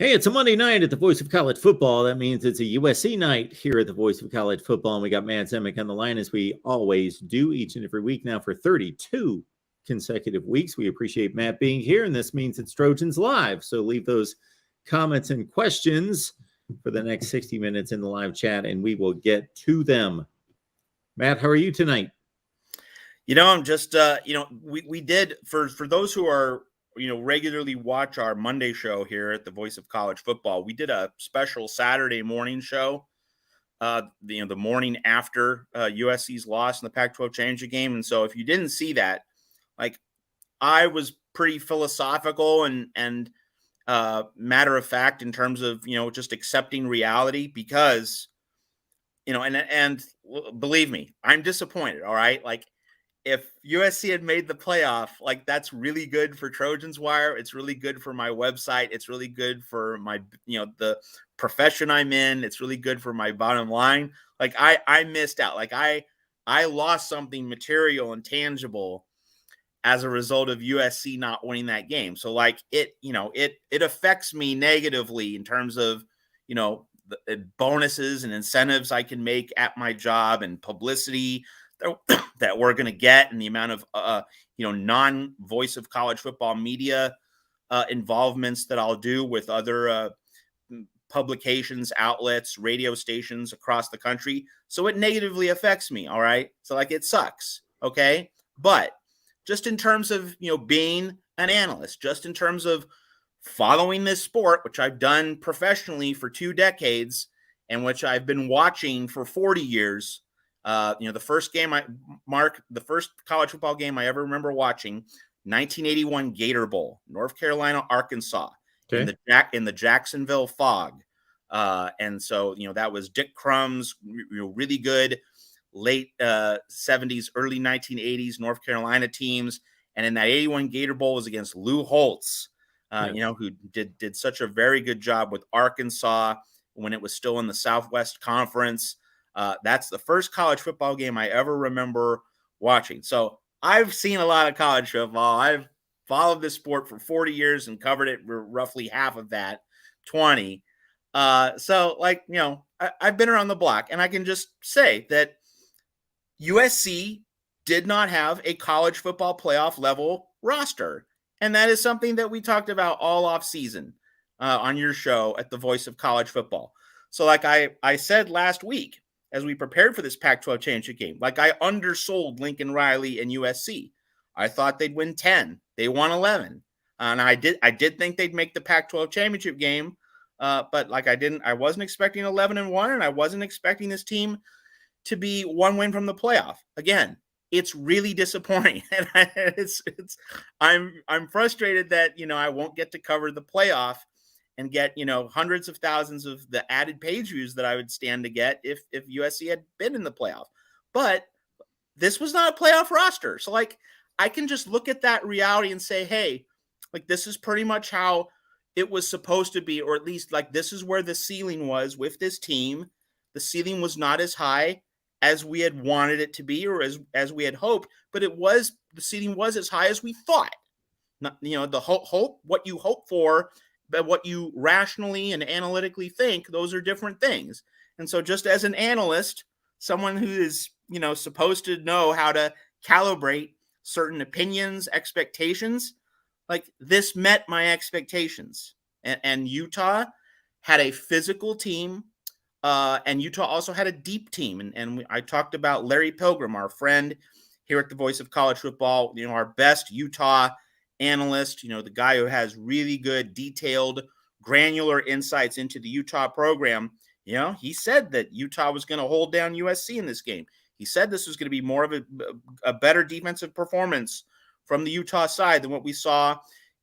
Hey, it's a Monday night at the Voice of College Football. That means it's a USC night here at the Voice of College Football. And we got Matt Zemek on the line as we always do each and every week now for 32 consecutive weeks. We appreciate Matt being here, and this means it's Trojans Live. So leave those comments and questions for the next 60 minutes in the live chat, and we will get to them. Matt, how are you tonight? I'm just, we did, for those who are, regularly watch our Monday show here at the Voice of College Football, we did a special Saturday morning show, the morning after USC's loss in the Pac-12 championship game. And so if you didn't see that, I was pretty philosophical and matter of fact in terms of, just accepting reality because, and believe me, I'm disappointed. All right. If USC had made the playoff, that's really good for Trojans Wire. It's really good for my website. It's really good for my, the profession I'm in. It's really good for my bottom line. I missed out. I lost something material and tangible as a result of USC not winning that game. So it affects me negatively in terms of, the bonuses and incentives I can make at my job and publicity that we're going to get, and the amount of non-Voice of College Football media involvements that I'll do with other publications, outlets, radio stations across the country. So it negatively affects me. All right. So it sucks. Okay. But just in terms of, being an analyst, just in terms of following this sport, which I've done professionally for 2 decades and which I've been watching for 40 years, the first game the first college football game I ever remember watching, 1981 Gator Bowl, North Carolina, Arkansas, okay, in the Jacksonville Fog. And so, that was Dick Crum's really good late 70s, early 1980s North Carolina teams. And in that 81 Gator Bowl was against Lou Holtz, who did such a very good job with Arkansas when it was still in the Southwest Conference. That's the first college football game I ever remember watching. So I've seen a lot of college football. I've followed this sport for 40 years and covered it for roughly half of that, 20. I've been around the block, and I can just say that USC did not have a college football playoff level roster. And that is something that we talked about all off season on your show at the Voice of College Football. So I said last week, as we prepared for this Pac-12 championship game, I undersold Lincoln Riley and USC. I thought they'd win 10. They won 11. And I did think they'd make the Pac-12 championship game. But I wasn't expecting 11-1, and I wasn't expecting this team to be one win from the playoff. Again, it's really disappointing. And I'm frustrated that, I won't get to cover the playoff and get, hundreds of thousands of the added page views that I would stand to get if USC had been in the playoff. But this was not a playoff roster. So I can just look at that reality and say, hey, this is pretty much how it was supposed to be, or at least this is where the ceiling was with this team. The ceiling was not as high as we had wanted it to be, or as we had hoped, but the ceiling was as high as we thought. Not, the hope, what you hope for, but what you rationally and analytically think, those are different things. And so just as an analyst, someone who is, supposed to know how to calibrate certain opinions, expectations, this met my expectations. And Utah had a physical team, and Utah also had a deep team. And I talked about Larry Pilgrim, our friend here at the Voice of College Football, our best Utah analyst, the guy who has really good, detailed, granular insights into the Utah program. He said that Utah was going to hold down USC in this game. He said this was going to be more of a better defensive performance from the Utah side than what we saw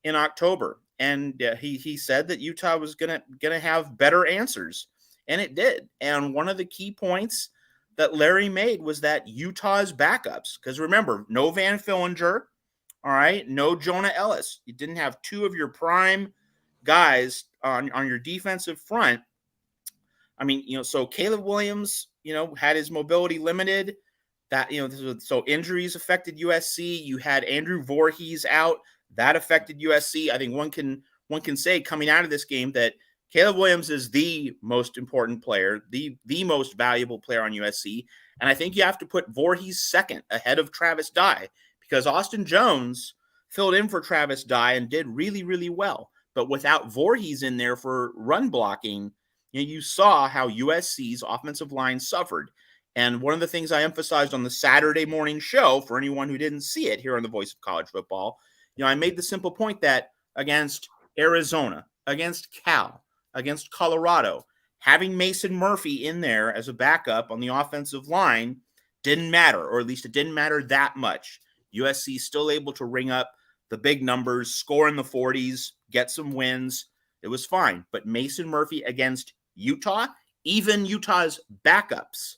in October. And he said that Utah was going to have better answers, and it did. And one of the key points that Larry made was that Utah's backups, because remember, no Van Fillinger, all right, no Jonah Ellis. You didn't have 2 of your prime guys on your defensive front. I mean, so Caleb Williams, had his mobility limited. That, so injuries affected USC. You had Andrew Voorhees out. That affected USC. I think one can say coming out of this game that Caleb Williams is the most important player, the most valuable player on USC. And I think you have to put Voorhees second ahead of Travis Dye, because Austin Jones filled in for Travis Dye and did really, really well. But without Voorhees in there for run blocking, you saw how USC's offensive line suffered. And one of the things I emphasized on the Saturday morning show, for anyone who didn't see it here on the Voice of College Football, I made the simple point that against Arizona, against Cal, against Colorado, having Mason Murphy in there as a backup on the offensive line didn't matter, or at least it didn't matter that much. USC still able to ring up the big numbers, score in the 40s, get some wins. It was fine. But Mason Murphy against Utah, even Utah's backups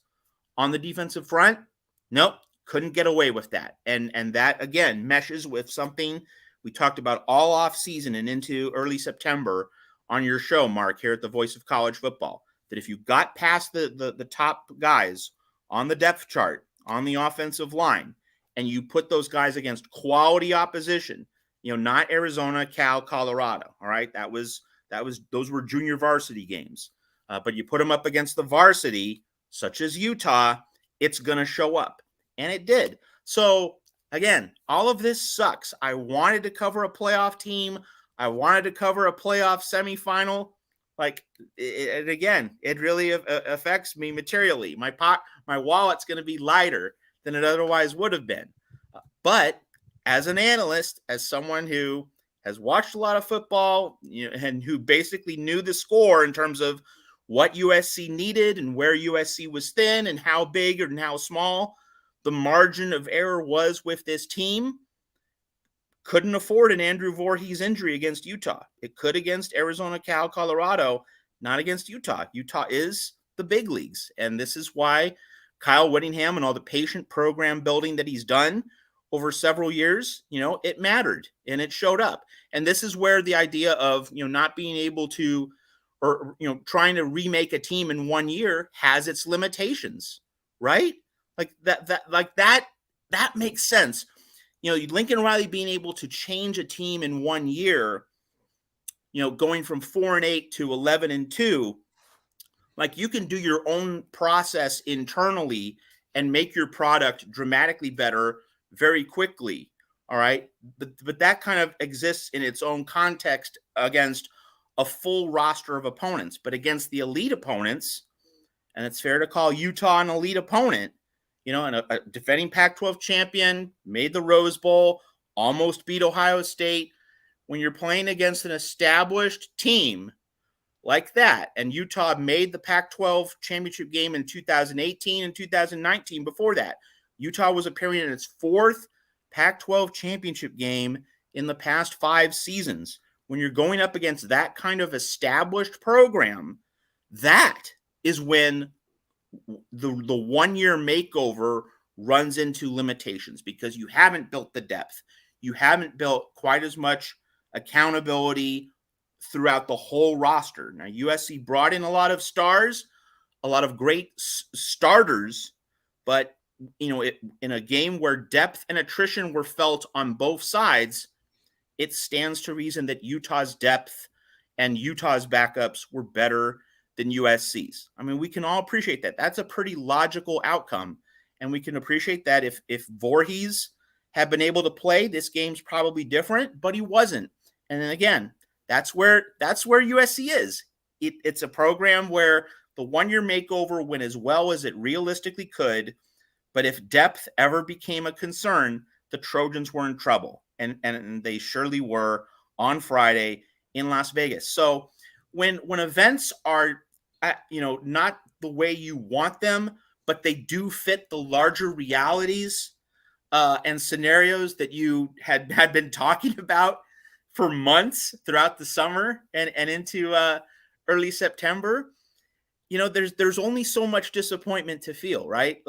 on the defensive front, nope, couldn't get away with that. And that, again, meshes with something we talked about all off season and into early September on your show, Mark, here at the Voice of College Football, that if you got past the top guys on the depth chart on the offensive line and you put those guys against quality opposition, not Arizona, Cal, Colorado, all right? Those were junior varsity games. But you put them up against the varsity, such as Utah, it's going to show up. And it did. So, again, all of this sucks. I wanted to cover a playoff team. I wanted to cover a playoff semifinal. It really affects me materially. My wallet's going to be lighter than it otherwise would have been. But as an analyst, as someone who has watched a lot of football, and who basically knew the score in terms of what USC needed and where USC was thin and how big and how small the margin of error was with this team, couldn't afford an Andrew Voorhees injury against Utah. It could against Arizona, Cal, Colorado, not against Utah. Utah is the big leagues. And this is why Kyle Whittingham and all the patient program building that he's done over several years, it mattered and it showed up. And this is where the idea of, not being able to, or, trying to remake a team in 1 year has its limitations, right? That makes sense. Lincoln Riley being able to change a team in 1 year, going from 4-8 to 11-2, you can do your own process internally and make your product dramatically better very quickly. All right. But that kind of exists in its own context against a full roster of opponents. But against the elite opponents, and it's fair to call Utah an elite opponent, and a defending Pac-12 champion, made the Rose Bowl, almost beat Ohio State. When you're playing against an established team like that, and Utah made the Pac-12 championship game in 2018 and 2019 before that, Utah was appearing in its fourth Pac-12 championship game in the past 5 seasons. When you're going up against that kind of established program, that is when the 1 year makeover runs into limitations, because you haven't built the depth. You haven't built quite as much accountability throughout the whole roster. Now, USC brought in a lot of stars, a lot of great starters, but in a game where depth and attrition were felt on both sides, it stands to reason that Utah's depth and Utah's backups were better than USC's. I mean, we can all appreciate that. That's a pretty logical outcome. And we can appreciate that if Voorhees had been able to play, this game's probably different, but he wasn't. And then again, that's where USC is. It's a program where the 1 year makeover went as well as it realistically could. But if depth ever became a concern, the Trojans were in trouble. And they surely were on Friday in Las Vegas. So when events are, not the way you want them, but they do fit the larger realities and scenarios that you had been talking about for months throughout the summer and into early September, there's only so much disappointment to feel, right?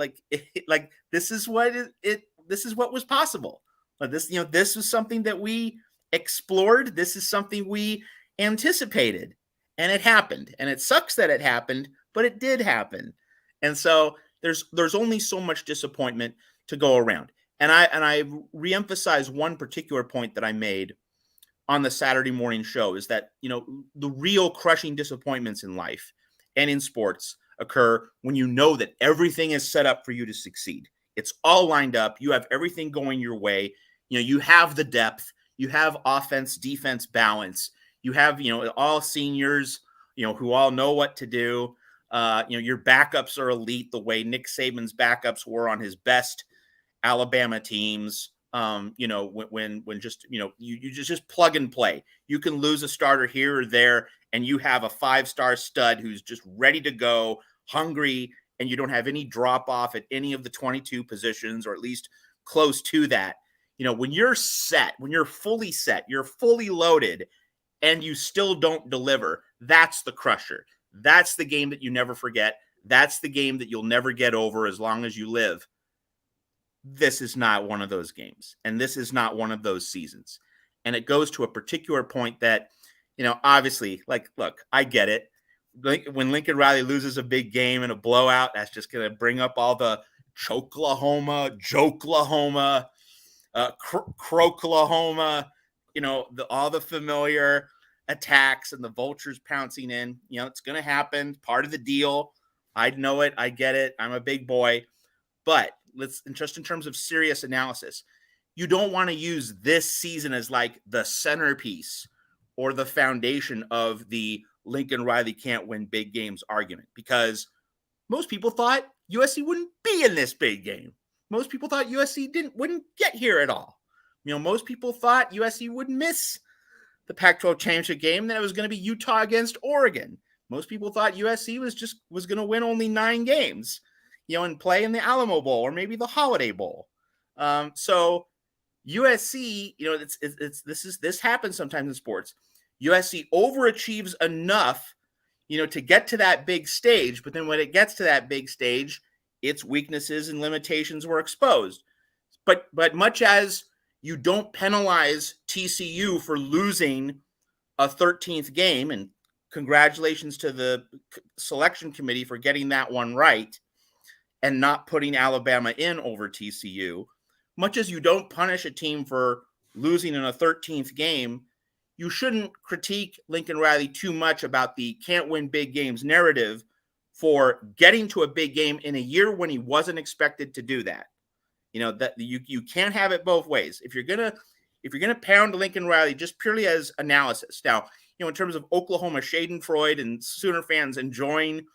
This is what this is what was possible. But this was something that we explored. This is something we anticipated, and it happened. And it sucks that it happened, but it did happen. And so there's only so much disappointment to go around. And I reemphasize one particular point that I made on the Saturday morning show is that, the real crushing disappointments in life and in sports occur when you know that everything is set up for you to succeed. It's all lined up. You have everything going your way. You have the depth. You have offense, defense balance. You have, all seniors, who all know what to do. Your backups are elite the way Nick Saban's backups were on his best Alabama teams. When just, you just plug and play. You can lose a starter here or there, and you have a 5-star stud who's just ready to go, hungry, and you don't have any drop off at any of the 22 positions, or at least close to that. When you're set, when you're fully set, you're fully loaded, and you still don't deliver, that's the crusher. That's the game that you never forget. That's the game that you'll never get over as long as you live. This is not one of those games, and this is not one of those seasons. And it goes to a particular point that, obviously, look, I get it. When Lincoln Riley loses a big game in a blowout, that's just going to bring up all the Choklahoma, Joklahoma, Crocklahoma, all the familiar attacks and the vultures pouncing in. It's going to happen. Part of the deal. I know it. I get it. I'm a big boy. But just in terms of serious analysis, you don't want to use this season as like the centerpiece or the foundation of the Lincoln Riley can't win big games argument, because most people thought USC wouldn't be in this big game. Most people thought USC wouldn't get here at all. Most people thought USC would miss the Pac-12 championship game, that it was going to be Utah against Oregon. Most people thought USC was going to win only 9 games, and play in the Alamo Bowl or maybe the Holiday Bowl. So USC, this happens sometimes in sports. USC overachieves enough, to get to that big stage. But then when it gets to that big stage, its weaknesses and limitations were exposed. But much as you don't penalize TCU for losing a 13th game, and congratulations to the selection committee for getting that one right and not putting Alabama in over TCU, much as you don't punish a team for losing in a 13th game, you shouldn't critique Lincoln Riley too much about the can't win big games narrative for getting to a big game in a year when he wasn't expected to do that. That you can't have it both ways. If you're gonna pound Lincoln Riley just purely as analysis. Now, in terms of Oklahoma Schadenfreude and Sooner fans enjoying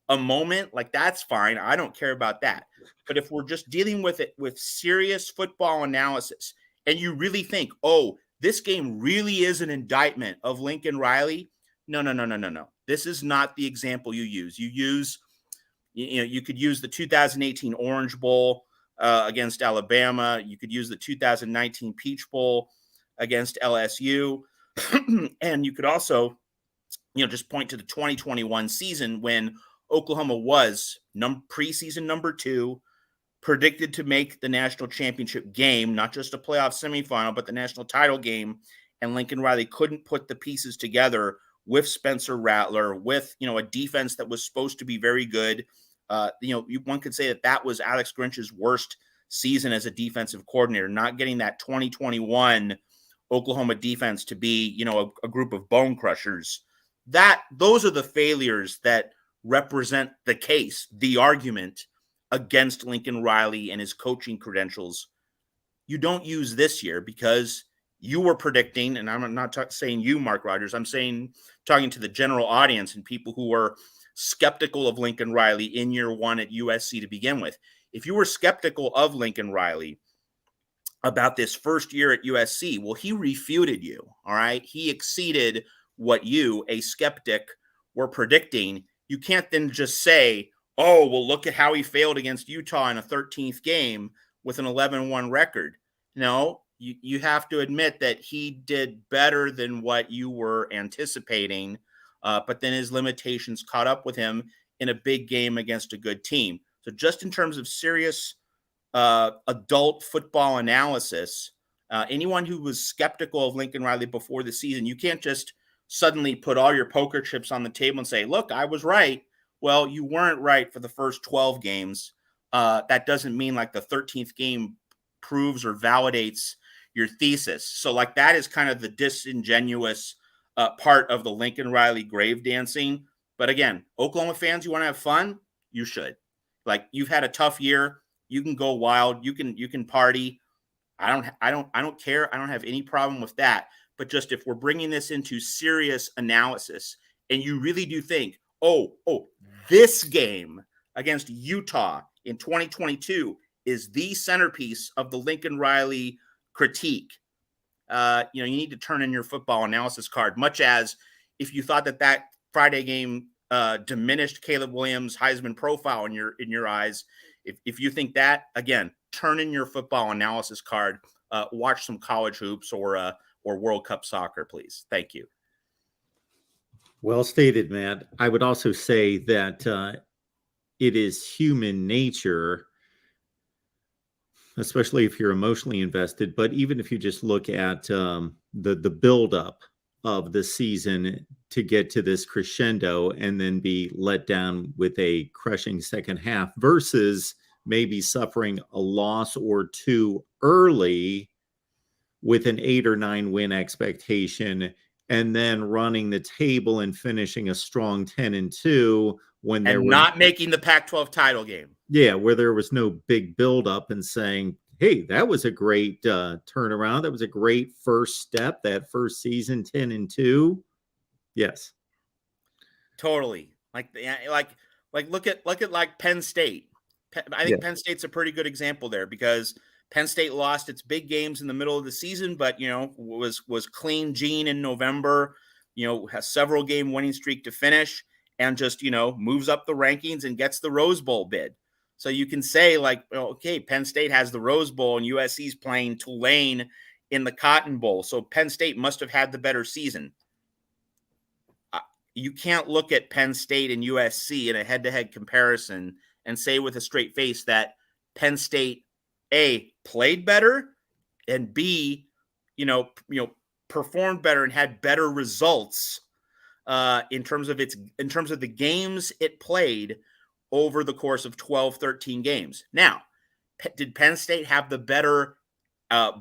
a moment, like, that's fine. I don't care about that. But if we're just dealing with it with serious football analysis, and you really think, oh, this game really is an indictment of Lincoln Riley, no. This is not the example you use. You could use the 2018 Orange Bowl against Alabama. You could use the 2019 Peach Bowl against LSU. And you could also, just point to the 2021 season when Oklahoma was preseason number 2, predicted to make the national championship game, not just a playoff semifinal, but the national title game. And Lincoln Riley couldn't put the pieces together with Spencer Rattler, with, a defense that was supposed to be very good. One could say that was Alex Grinch's worst season as a defensive coordinator, not getting that 2021 Oklahoma defense to be, a group of bone crushers. Those are the failures that represent the case, the argument against Lincoln Riley and his coaching credentials. You don't use this year because you were predicting, and I'm not saying you, Mark Rogers, I'm talking to the general audience and people who were skeptical of Lincoln Riley in year 1 at USC to begin with. If you were skeptical of Lincoln Riley about this first year at USC, well, he refuted you, all right? He exceeded what you, a skeptic, were predicting. You can't then just say, oh, well, look at how he failed against Utah in a 13th game with an 11-1 record. No, you have to admit that he did better than what you were anticipating, but then his limitations caught up with him in a big game against a good team. So just in terms of serious adult football analysis, anyone who was skeptical of Lincoln Riley before the season, you can't just suddenly put all your poker chips on the table and say, look, I was right. Well, you weren't right for the first 12 games. That doesn't mean like the 13th game proves or validates your thesis. So like that is kind of the disingenuous part of the Lincoln Riley grave dancing. But again, Oklahoma fans, you want to have fun? You should. Like, you've had a tough year. You can go wild. You can party. I don't care. I don't have any problem with that. But just if we're bringing this into serious analysis, and you really do think, oh, this game against Utah in 2022 is the centerpiece of the Lincoln Riley critique, you need to turn in your football analysis card. Much as if you thought that Friday game diminished Caleb Williams' Heisman profile in your eyes, if you think that, again, turn in your football analysis card. Watch some college hoops or World Cup soccer, please. Thank you. Well stated, Matt. I would also say that it is human nature, especially if you're emotionally invested, but even if you just look at the buildup of the season to get to this crescendo and then be let down with a crushing second half versus maybe suffering a loss or two early with an 8 or 9 win expectation, and then running the table and finishing a strong 10-2 when they're not making the Pac-12 title game. Yeah, where there was no big buildup and saying, hey, that was a great turnaround. That was a great first step, that first season, 10-2. Yes. Totally. Like look at like Penn State. I think Penn State's a pretty good example there, because Penn State lost its big games in the middle of the season, but was clean Gene in November, has several game winning streak to finish, and just moves up the rankings and gets the Rose Bowl bid. So you can say, like, okay, Penn State has the Rose Bowl and USC's playing Tulane in the Cotton Bowl, so Penn State must have had the better season. You can't look at Penn State and USC in a head-to-head comparison and say with a straight face that Penn State, A, played better, and B, performed better and had better results in terms of the games it played over the course of 12, 13 games. Now, did Penn State have the better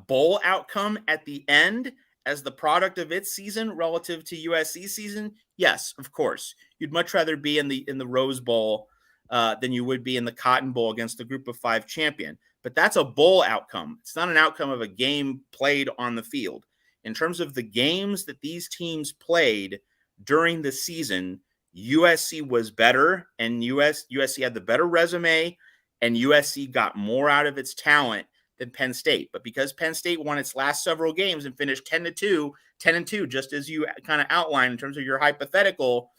bowl outcome at the end as the product of its season relative to USC's season? Yes, of course. You'd much rather be in the Rose Bowl than you would be in the Cotton Bowl against the Group of 5 champion. But that's a bowl outcome. It's not an outcome of a game played on the field. In terms of the games that these teams played during the season, USC was better, and USC had the better resume, and USC got more out of its talent than Penn State. But because Penn State won its last several games and finished 10-2, just as you kind of outlined in terms of your hypothetical,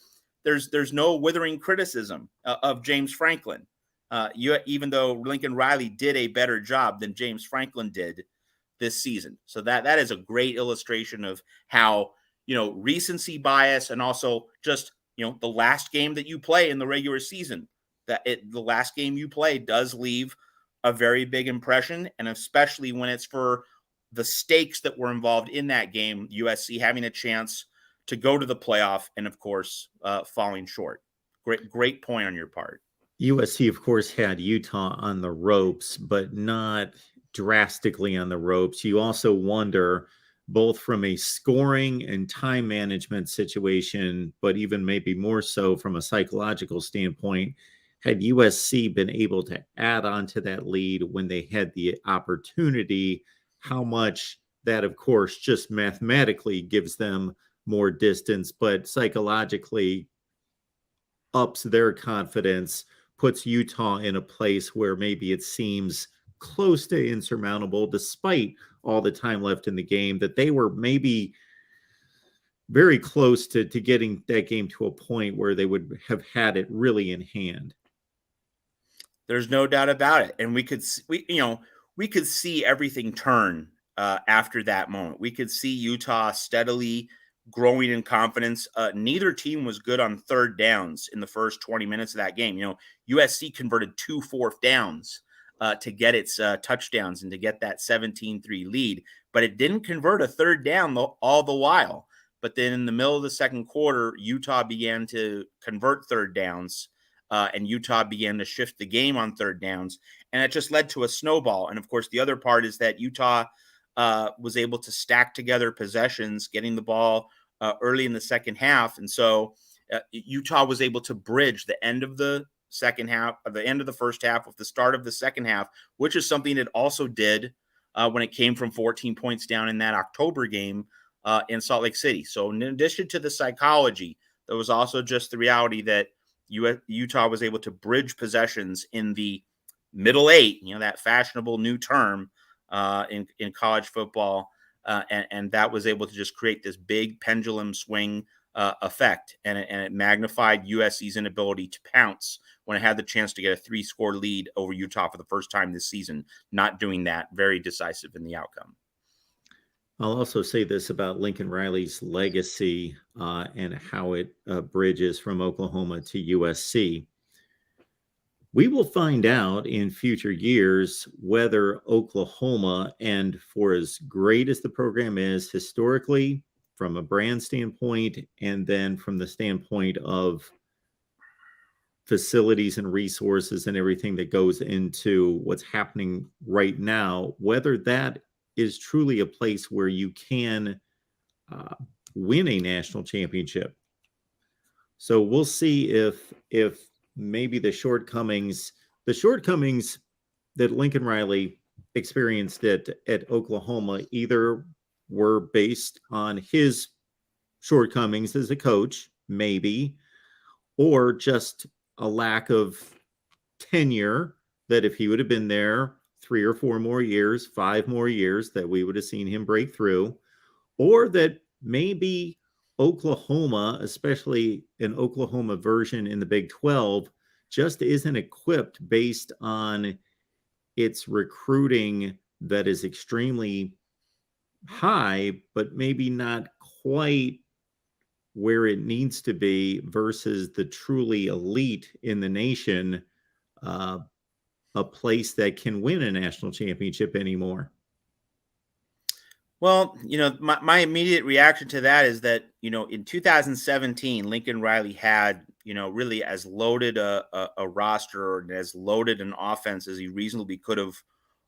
there's no withering criticism of James Franklin. Even though Lincoln Riley did a better job than James Franklin did this season. So that is a great illustration of how, recency bias, and also just, the last game that you play in the regular season, the last game you play does leave a very big impression. And especially when it's for the stakes that were involved in that game, USC having a chance to go to the playoff and, of course, falling short. Great point on your part. USC, of course, had Utah on the ropes, but not drastically on the ropes. You also wonder, both from a scoring and time management situation, but even maybe more so from a psychological standpoint, had USC been able to add on to that lead when they had the opportunity, how much that, of course, just mathematically gives them more distance, but psychologically ups their confidence, puts Utah in a place where maybe it seems close to insurmountable, despite all the time left in the game, that they were maybe very close to getting that game to a point where they would have had it really in hand. There's no doubt about it. And we could see everything turn after that moment. We could see Utah steadily growing in confidence. Neither team was good on third downs in the first 20 minutes of that game. USC converted 2 fourth downs to get its touchdowns and to get that 17-3 lead, but it didn't convert a third down all the while. But then in the middle of the second quarter, Utah began to convert third downs, and Utah began to shift the game on third downs, and it just led to a snowball. And of course, the other part is that Utah was able to stack together possessions, getting the ball early in the second half. And so Utah was able to bridge the end of the second half, of the end of the first half with the start of the second half, which is something it also did when it came from 14 points down in that October game in Salt Lake City. So in addition to the psychology, there was also just the reality that Utah was able to bridge possessions in the middle eight, that fashionable new term in college football. And that was able to just create this big pendulum swing effect. And it magnified USC's inability to pounce when it had the chance to get a 3-score lead over Utah for the first time this season. Not doing that, very decisive in the outcome. I'll also say this about Lincoln Riley's legacy and how it bridges from Oklahoma to USC. We will find out in future years whether Oklahoma, and for as great as the program is historically, from a brand standpoint, and then from the standpoint of facilities and resources and everything that goes into what's happening right now, whether that is truly a place where you can win a national championship. So we'll see if maybe the shortcomings that Lincoln Riley experienced at Oklahoma either were based on his shortcomings as a coach, maybe, or just a lack of tenure, that if he would have been there 3 or 4 more years, 5 more years, that we would have seen him break through, or that maybe Oklahoma, especially an Oklahoma version in the Big 12, just isn't equipped based on its recruiting that is extremely high, but maybe not quite where it needs to be versus the truly elite in the nation, a place that can win a national championship anymore. Well, my immediate reaction to that is that, in 2017, Lincoln Riley had, really as loaded a roster and as loaded an offense as he reasonably could have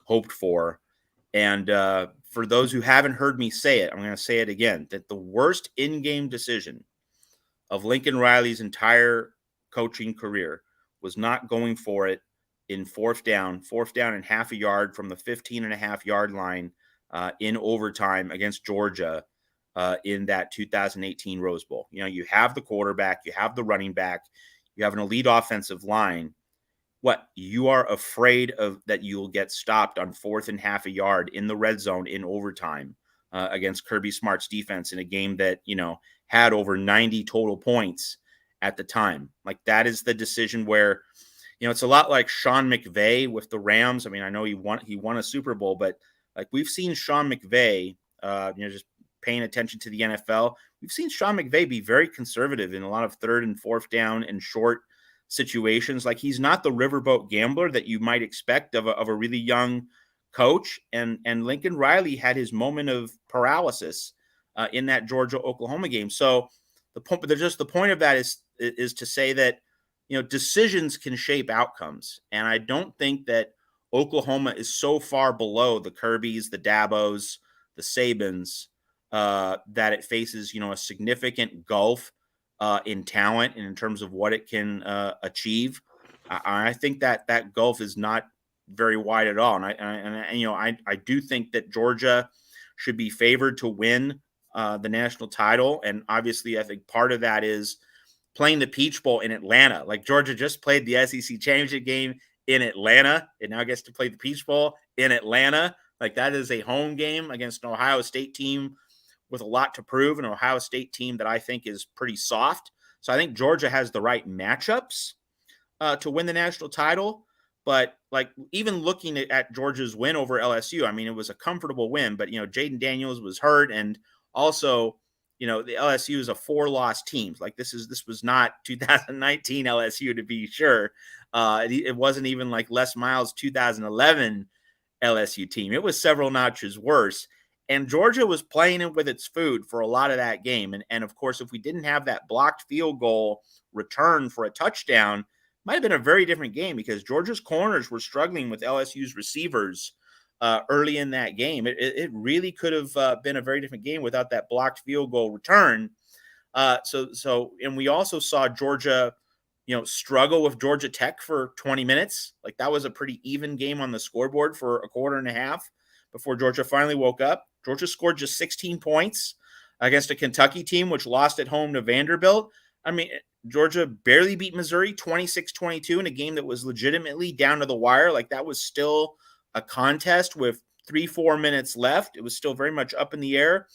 hoped for. And for those who haven't heard me say it, I'm going to say it again, that the worst in-game decision of Lincoln Riley's entire coaching career was not going for it in fourth down and half a yard from the 15.5-yard line in overtime against Georgia in that 2018 Rose Bowl. You have the quarterback, you have the running back, you have an elite offensive line. What you are afraid of that you'll get stopped on 4th and half a yard in the red zone in overtime against Kirby Smart's defense in a game that, had over 90 total points at the time. Like, that is the decision where, it's a lot like Sean McVay with the Rams. I mean, I know he won a Super Bowl, but like, we've seen Sean McVay, just paying attention to the NFL, we've seen Sean McVay be very conservative in a lot of 3rd and 4th down and short situations. Like, he's not the riverboat gambler that you might expect of a really young coach. And Lincoln Riley had his moment of paralysis in that Georgia-Oklahoma game. So the point of that is to say that, decisions can shape outcomes. And I don't think that Oklahoma is so far below the Kirbys, the Dabos, the Sabans, that it faces, a significant gulf in talent and in terms of what it can achieve. I think that gulf is not very wide at all. And I do think that Georgia should be favored to win the national title. And obviously, I think part of that is playing the Peach Bowl in Atlanta. Like, Georgia just played the SEC championship game in Atlanta. It now gets to play the Peach Bowl in Atlanta. Like, that is a home game against an Ohio State team with a lot to prove, an Ohio State team that I think is pretty soft. So I think Georgia has the right matchups to win the national title. But, like, even looking at Georgia's win over LSU, I mean, it was a comfortable win, but, Jaden Daniels was hurt. And also, the LSU is a 4-loss team. Like, this was not 2019 LSU, to be sure. It wasn't even like Les Miles' 2011 LSU team. It was several notches worse. And Georgia was playing it with its food for a lot of that game. And of course, if we didn't have that blocked field goal return for a touchdown, it might have been a very different game, because Georgia's corners were struggling with LSU's receivers early in that game. It really could have been a very different game without that blocked field goal return. And we also saw Georgia, struggle with Georgia Tech for 20 minutes. Like, that was a pretty even game on the scoreboard for a quarter and a half before Georgia finally woke up. Georgia scored just 16 points against a Kentucky team, which lost at home to Vanderbilt. I mean, Georgia barely beat Missouri 26-22 in a game that was legitimately down to the wire. Like, that was still a contest with 3-4 minutes left. It was still very much up in the air.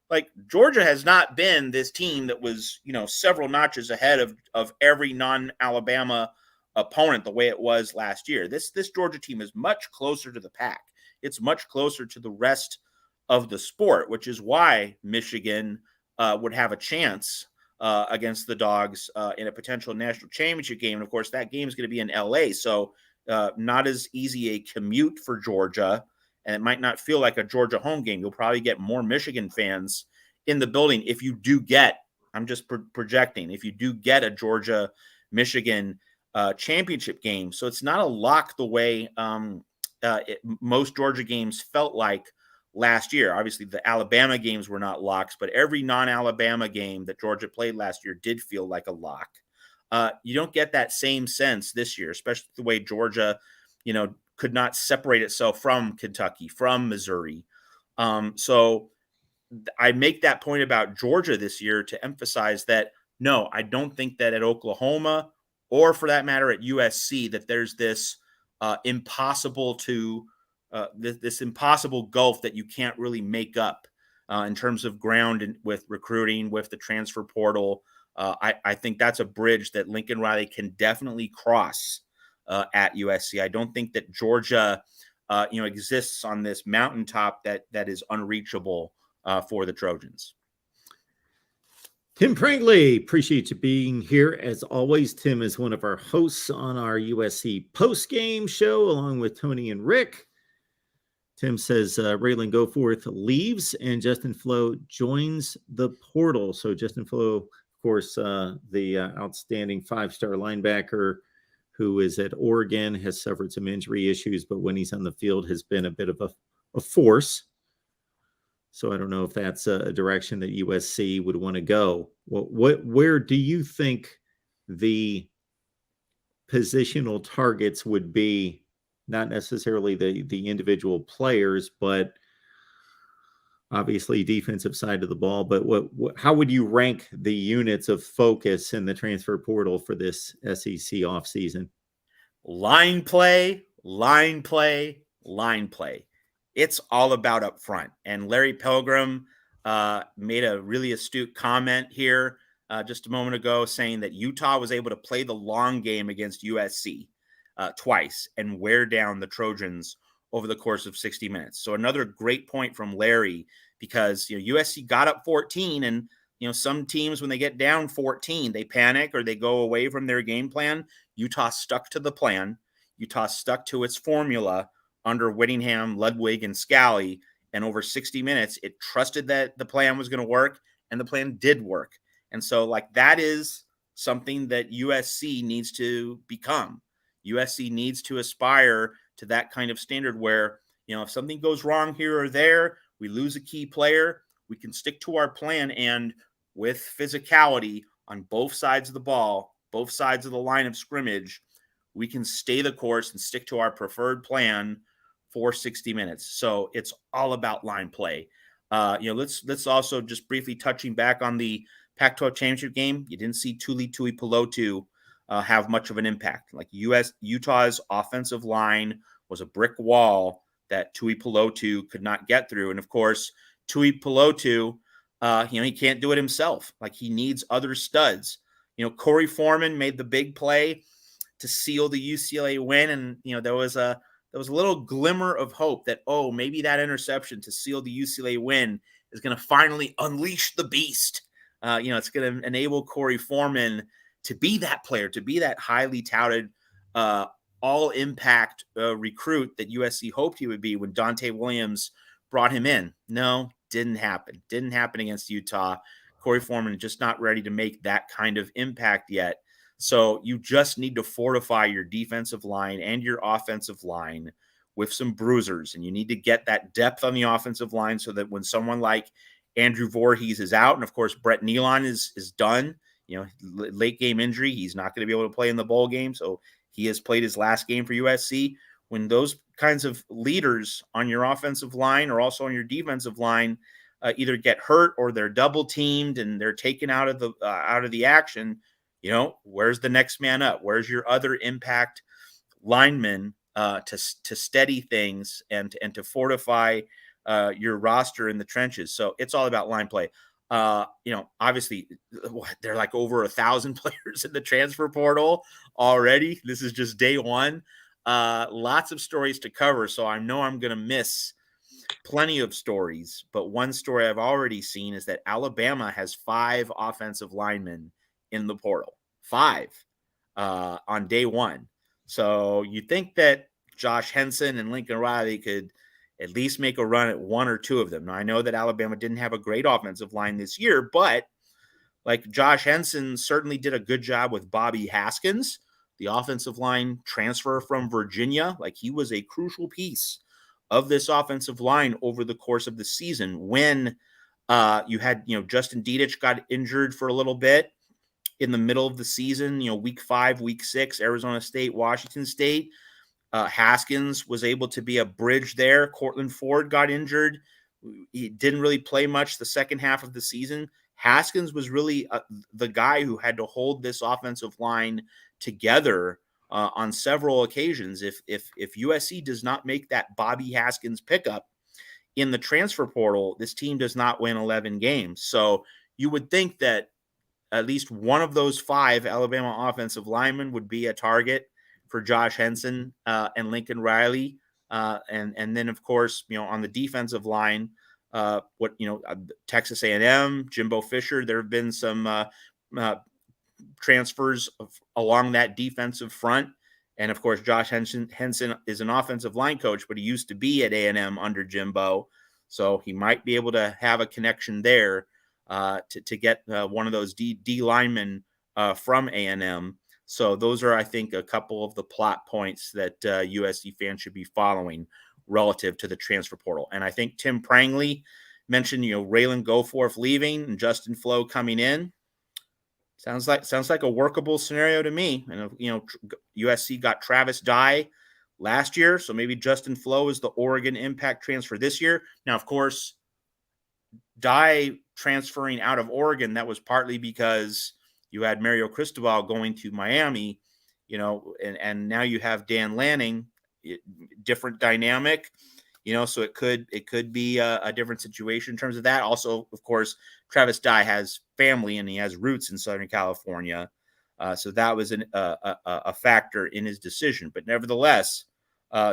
Like, Georgia has not been this team that was, several notches ahead of every non-Alabama opponent the way it was last year. This Georgia team is much closer to the pack. It's much closer to the rest of the sport, which is why Michigan would have a chance against the Dogs in a potential national championship game. And of course, that game is going to be in LA, so not as easy a commute for Georgia. And it might not feel like a Georgia home game. You'll probably get more Michigan fans in the building if you do get, I'm just projecting, if you do get a Georgia-Michigan championship game. So it's not a lock the way most Georgia games felt like last year. Obviously, the Alabama games were not locks, but every non-Alabama game that Georgia played last year did feel like a lock. You don't get that same sense this year, especially the way Georgia, could not separate itself from Kentucky, from Missouri. So I make that point about Georgia this year to emphasize that, no, I don't think that at Oklahoma, or for that matter at USC, that there's this impossible gulf that you can't really make up in terms of ground and with recruiting, with the transfer portal. I think that's a bridge that Lincoln Riley can definitely cross at USC. I don't think that Georgia, exists on this mountaintop that is unreachable for the Trojans. Tim Prangley, appreciate you being here. As always, Tim is one of our hosts on our USC post-game show, along with Tony and Rick. Tim says Raylan Goforth leaves and Justin Flo joins the portal. So Justin Flo, of course, the outstanding 5-star linebacker who is at Oregon, has suffered some injury issues, but when he's on the field has been a bit of a force. So I don't know if that's a direction that USC would want to go. Where do you think the positional targets would be? Not necessarily the individual players, but obviously defensive side of the ball. But how would you rank the units of focus in the transfer portal for this SEC offseason? Line play, line play, line play. It's all about up front. And Larry Pilgrim made a really astute comment here just a moment ago, saying that Utah was able to play the long game against USC twice and wear down the Trojans over the course of 60 minutes. So another great point from Larry, because USC got up 14, and some teams, when they get down 14, they panic or they go away from their game plan. Utah stuck to the plan. Utah stuck to its formula under Whittingham, Ludwig, and Scally. And over 60 minutes, it trusted that the plan was going to work, and the plan did work. And so, that is something that USC needs to become. USC needs to aspire to that kind of standard where, if something goes wrong here or there, we lose a key player, we can stick to our plan, and with physicality on both sides of the ball, both sides of the line of scrimmage, we can stay the course and stick to our preferred plan for 60 minutes. So it's all about line play. Let's also just briefly touching back on the Pac-12 championship game. You didn't see Tuli Tuipulotu have much of an impact. Utah's offensive line was a brick wall that Tuipulotu could not get through. And of course, Tuipulotu, he can't do it himself. He needs other studs. Corey Foreman made the big play to seal the UCLA win, and there was a little glimmer of hope that maybe that interception to seal the UCLA win is going to finally unleash the beast. It's going to enable Corey Foreman to be that player, to be that highly touted all-impact recruit that USC hoped he would be when Dante Williams brought him in. No, didn't happen. Didn't happen against Utah. Corey Foreman just not ready to make that kind of impact yet. So you just need to fortify your defensive line and your offensive line with some bruisers, and you need to get that depth on the offensive line so that when someone like Andrew Voorhees is out, and of course Brett Nealon is done, late game injury, he's not going to be able to play in the bowl game, so he has played his last game for USC. When those kinds of leaders on your offensive line or also on your defensive line either get hurt or they're double teamed and they're taken out of the action, where's the next man up? Where's your other impact linemen to steady things and to fortify your roster in the trenches? So it's all about line play. Obviously they're like over 1,000 players in the transfer portal already. This is just day one. Lots of stories to cover. So I know I'm going to miss plenty of stories, but one story I've already seen is that Alabama has 5 offensive linemen in the portal, 5 on day one. So you think that Josh Henson and Lincoln Riley could at least make a run at 1 or 2 of them. Now, I know that Alabama didn't have a great offensive line this year, but like Josh Henson certainly did a good job with Bobby Haskins, the offensive line transfer from Virginia. Like, he was a crucial piece of this offensive line over the course of the season when you had, Justin Dedich got injured for a little bit in the middle of the season, week 5, week 6, Arizona State, Washington State. Haskins was able to be a bridge there. Cortland Ford got injured. He didn't really play much the second half of the season. Haskins was really the guy who had to hold this offensive line together on several occasions. If USC does not make that Bobby Haskins pickup in the transfer portal, this team does not win 11 games. So you would think that at least one of those 5 Alabama offensive linemen would be a target for Josh Henson and Lincoln Riley. And then, of course, on the defensive line, Texas A&M, Jimbo Fisher, there have been some transfers along that defensive front. And, of course, Josh Henson is an offensive line coach, but he used to be at A&M under Jimbo. So he might be able to have a connection there to get one of those D linemen from A&M. So those are, I think, a couple of the plot points that USC fans should be following relative to the transfer portal. And I think Tim Prangley mentioned, Raylan Goforth leaving and Justin Flo coming in. Sounds like a workable scenario to me. And USC got Travis Dye last year, so maybe Justin Flo is the Oregon Impact transfer this year. Now, of course, Dye transferring out of Oregon, that was partly because you had Mario Cristobal going to Miami, and now you have Dan Lanning, different dynamic, so it could be a different situation in terms of that. Also, of course, Travis Dye has family and he has roots in Southern California. So that was a factor in his decision. But nevertheless,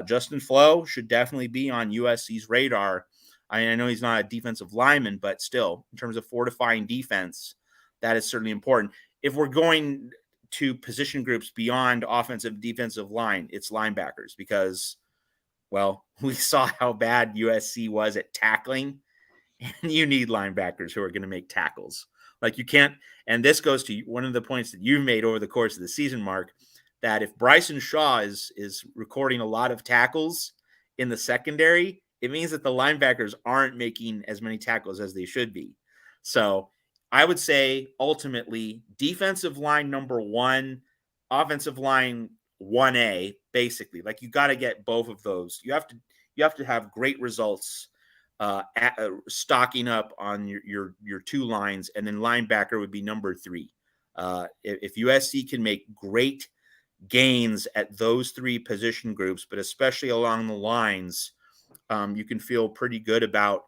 Justin Flo should definitely be on USC's radar. I know he's not a defensive lineman, but still, in terms of fortifying defense, that is certainly important. If we're going to position groups beyond offensive, defensive line, it's linebackers because, well, we saw how bad USC was at tackling, and you need linebackers who are going to make tackles. Like, you can't, and this goes to one of the points that you've made over the course of the season, Mark, that if Bryson Shaw is recording a lot of tackles in the secondary, it means that the linebackers aren't making as many tackles as they should be. So I would say ultimately defensive line number 1, offensive line 1A, basically. Like, you got to get both of those. You have to have great results stocking up on your 2 lines, and then linebacker would be number 3. If USC can make great gains at those 3 position groups, but especially along the lines, you can feel pretty good about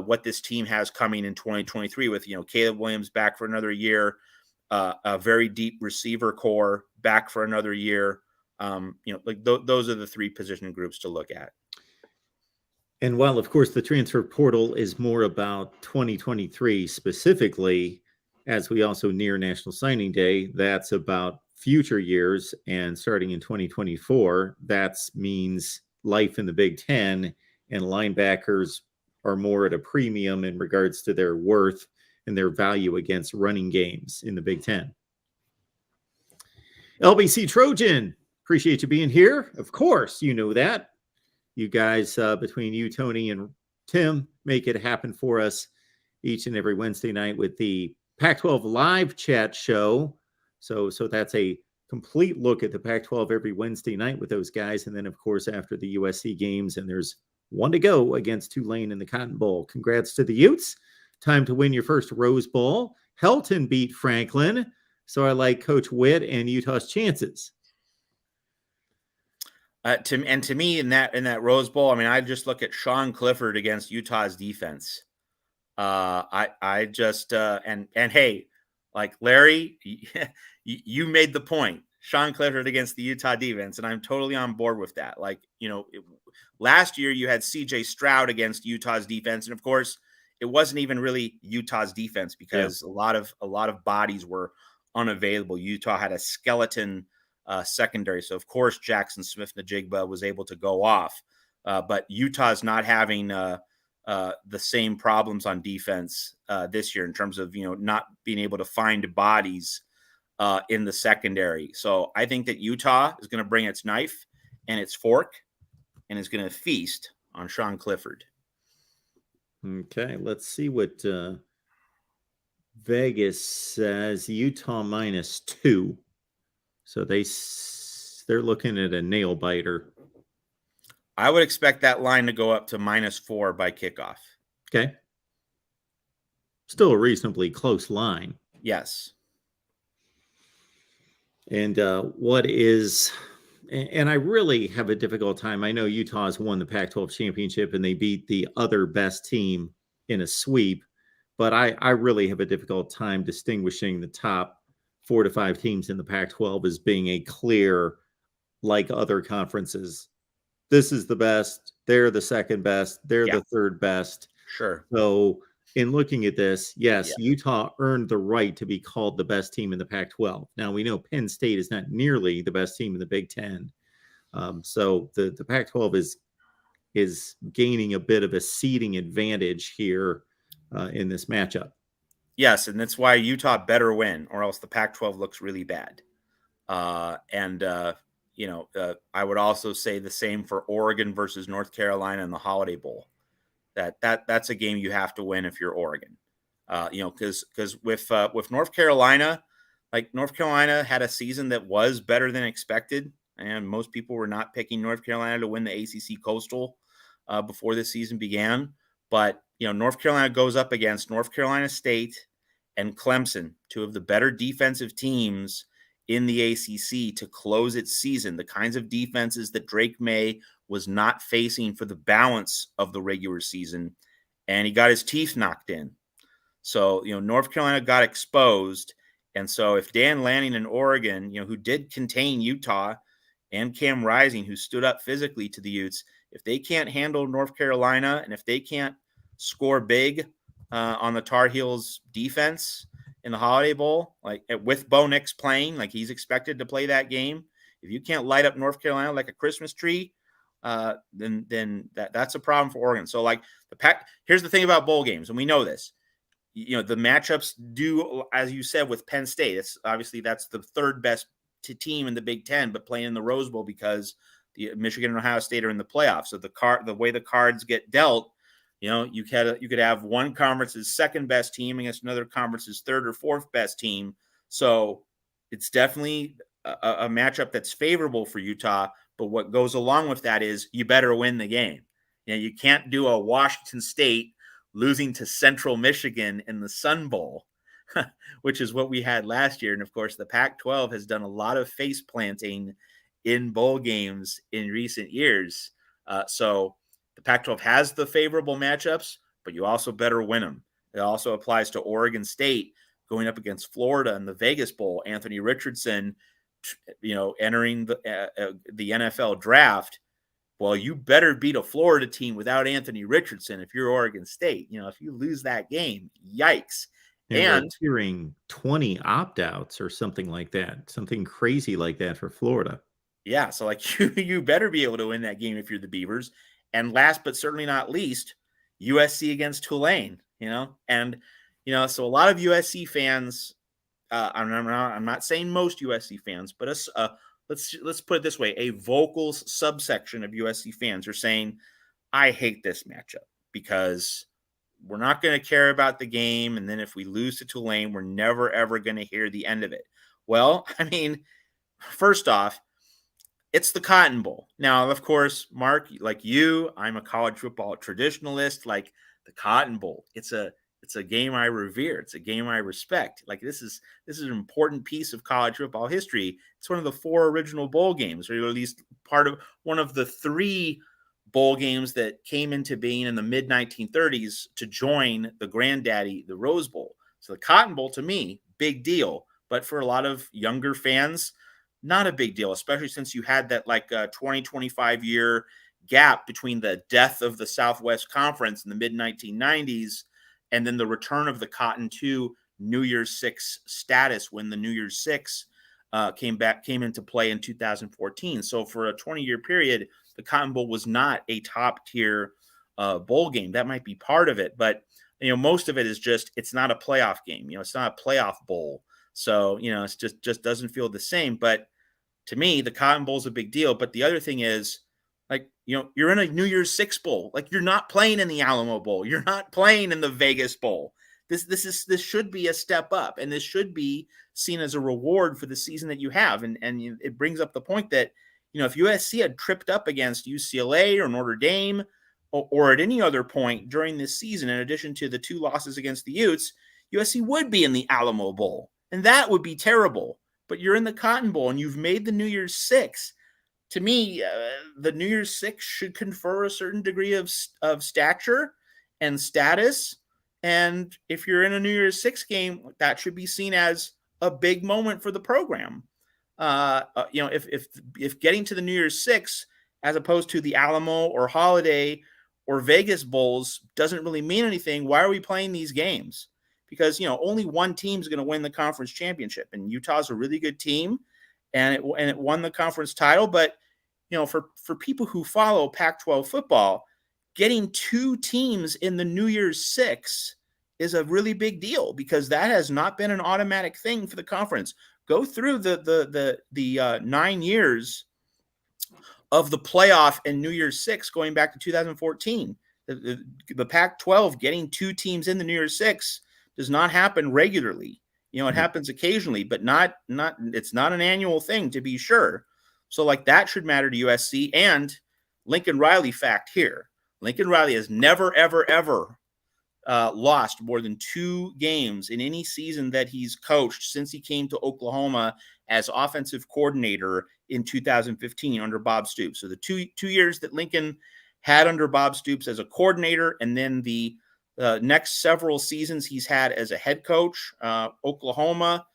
what this team has coming in 2023 with, Caleb Williams back for another year, a very deep receiver core back for another year. Those are the 3 position groups to look at. And while, of course, the transfer portal is more about 2023 specifically, as we also near National Signing Day, that's about future years. And starting in 2024, that means life in the Big Ten, and linebackers are more at a premium in regards to their worth and their value against running games in the Big Ten. LBC Trojan, appreciate you being here. Of course, you know that. You guys, between you, Tony, and Tim, make it happen for us each and every Wednesday night with the Pac-12 live chat show. So that's a complete look at the Pac-12 every Wednesday night with those guys. And then, of course, after the USC games, and there's one to go against Tulane in the Cotton Bowl. Congrats to the Utes. Time to win your first Rose Bowl. Helton beat Franklin. So I like Coach Witt and Utah's chances. To me, in that Rose Bowl, I mean, I just look at Sean Clifford against Utah's defense. I just and hey, like Larry, you made the point. Sean Clifford against the Utah defense, and I'm totally on board with that. Like, last year you had CJ Stroud against Utah's defense, and of course, it wasn't even really Utah's defense because a lot of bodies were unavailable. Utah had a skeleton secondary, so of course Jackson Smith-Njigba was able to go off, but Utah's not having the same problems on defense this year in terms of not being able to find bodies in the secondary. So I think that Utah is going to bring its knife and its fork and is going to feast on Sean Clifford. Okay, let's see what Vegas says. Utah -2. So they're looking at a nail biter. I would expect that line to go up to -4 by kickoff. Okay. Still a reasonably close line. Yes. And and I really have a difficult time. I know Utah has won the Pac-12 championship and they beat the other best team in a sweep, but I really have a difficult time distinguishing the top 4 to 5 teams in the Pac-12 as being a clear, like other conferences, this is the best, they're the second best, they're the third best. Sure. So in looking at this, yes, Utah earned the right to be called the best team in the Pac-12. Now, we know Penn State is not nearly the best team in the Big Ten. So the Pac-12 is gaining a bit of a seeding advantage here in this matchup. Yes, and that's why Utah better win, or else the Pac-12 looks really bad. I would also say the same for Oregon versus North Carolina in the Holiday Bowl. That's a game you have to win if you're Oregon. Because with North Carolina, like North Carolina had a season that was better than expected, and most people were not picking North Carolina to win the ACC Coastal before this season began. But North Carolina goes up against North Carolina State and Clemson, two of the better defensive teams in the ACC to close its season, the kinds of defenses that Drake May was not facing for the balance of the regular season, and he got his teeth knocked in. So, North Carolina got exposed, and so if Dan Lanning in Oregon, who did contain Utah, and Cam Rising, who stood up physically to the Utes, if they can't handle North Carolina and if they can't score big on the Tar Heels defense in the Holiday Bowl, like with Bo Nix playing, like he's expected to play that game, if you can't light up North Carolina like a Christmas tree, then that's a problem for Oregon. So like here's the thing about bowl games, and we know this, the matchups do, as you said, with Penn State, it's obviously that's the third best team in the Big Ten, but playing in the Rose Bowl because the Michigan and Ohio State are in the playoffs. So the way the cards get dealt, you could have one conference's second best team against another conference's third or fourth best team. So it's definitely a matchup that's favorable for Utah. But what goes along with that is you better win the game. You can't do a Washington State losing to Central Michigan in the Sun Bowl, which is what we had last year. And of course, the Pac-12 has done a lot of face planting in bowl games in recent years. So the Pac-12 has the favorable matchups, but you also better win them. It also applies to Oregon State going up against Florida in the Vegas Bowl. Anthony Richardson, entering the NFL draft. Well, you better beat a Florida team without Anthony Richardson if you're Oregon State. If you lose that game, yikes. And hearing 20 opt-outs or something like that, something crazy like that for Florida. Yeah, so like you better be able to win that game if you're the Beavers. And last but certainly not least, USC against Tulane. So a lot of USC fans. I'm not saying most USC fans, but let's put it this way, a vocal subsection of USC fans are saying, I hate this matchup because we're not going to care about the game. And then if we lose to Tulane, we're never, ever going to hear the end of it. Well, I mean, first off, it's the Cotton Bowl. Now, of course, Mark, like you, I'm a college football traditionalist. Like the Cotton Bowl, it's a game I revere. It's a game I respect. Like this is an important piece of college football history. It's one of the 4 original bowl games, or at least part of one of the 3 bowl games that came into being in the mid 1930s to join the granddaddy, the Rose Bowl. So the Cotton Bowl, to me, big deal. But for a lot of younger fans, not a big deal, especially since you had that like 20, 25 year gap between the death of the Southwest Conference in the mid 1990s and then the return of the Cotton to New Year's Six status when the New Year's Six came into play in 2014. So for a 20-year period, the Cotton Bowl was not a top tier bowl game. That might be part of it, but most of it is just it's not a playoff game. It's not a playoff bowl. So, it's just doesn't feel the same. But to me, the Cotton Bowl is a big deal. But the other thing is, like, you're in a New Year's Six bowl. Like, you're not playing in the Alamo Bowl. You're not playing in the Vegas Bowl. This should be a step up, and this should be seen as a reward for the season that you have. And it brings up the point that, if USC had tripped up against UCLA or Notre Dame or at any other point during this season, in addition to the 2 losses against the Utes, USC would be in the Alamo Bowl. And that would be terrible. But you're in the Cotton Bowl and you've made the New Year's Six. To me, the New Year's Six should confer a certain degree of stature and status. And if you're in a New Year's Six game, that should be seen as a big moment for the program. If getting to the New Year's Six, as opposed to the Alamo or Holiday or Vegas Bowls, doesn't really mean anything, why are we playing these games? Because, only one team is going to win the conference championship, and Utah's a really good team, and it won the conference title. But, for people who follow Pac-12 football, getting 2 teams in the New Year's Six is a really big deal because that has not been an automatic thing for the conference. Go through the 9 years of the playoff and New Year's Six going back to 2014. The Pac-12 getting 2 teams in the New Year's Six does not happen regularly. It happens occasionally, but it's not an annual thing, to be sure. So like that should matter to USC. And Lincoln Riley fact here. Lincoln Riley has never, ever, ever lost more than 2 games in any season that he's coached since he came to Oklahoma as offensive coordinator in 2015 under Bob Stoops. So the two years that Lincoln had under Bob Stoops as a coordinator, and then the next several seasons he's had as a head coach, Oklahoma,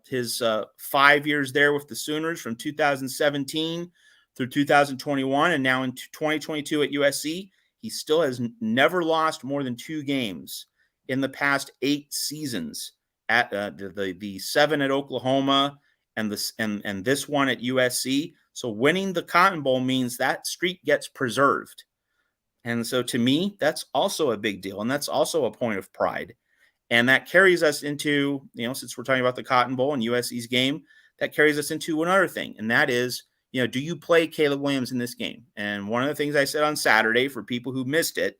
his 5 years there with the Sooners from 2017 through 2021, and now in 2022 at USC, he still has never lost more than 2 games in the past 8 seasons. At the 7 at Oklahoma and this one at USC. So winning the Cotton Bowl means that streak gets preserved. And so to me, that's also a big deal. And that's also a point of pride. And that carries us into, since we're talking about the Cotton Bowl and USC's game, that carries us into another thing. And that is, do you play Caleb Williams in this game? And one of the things I said on Saturday for people who missed it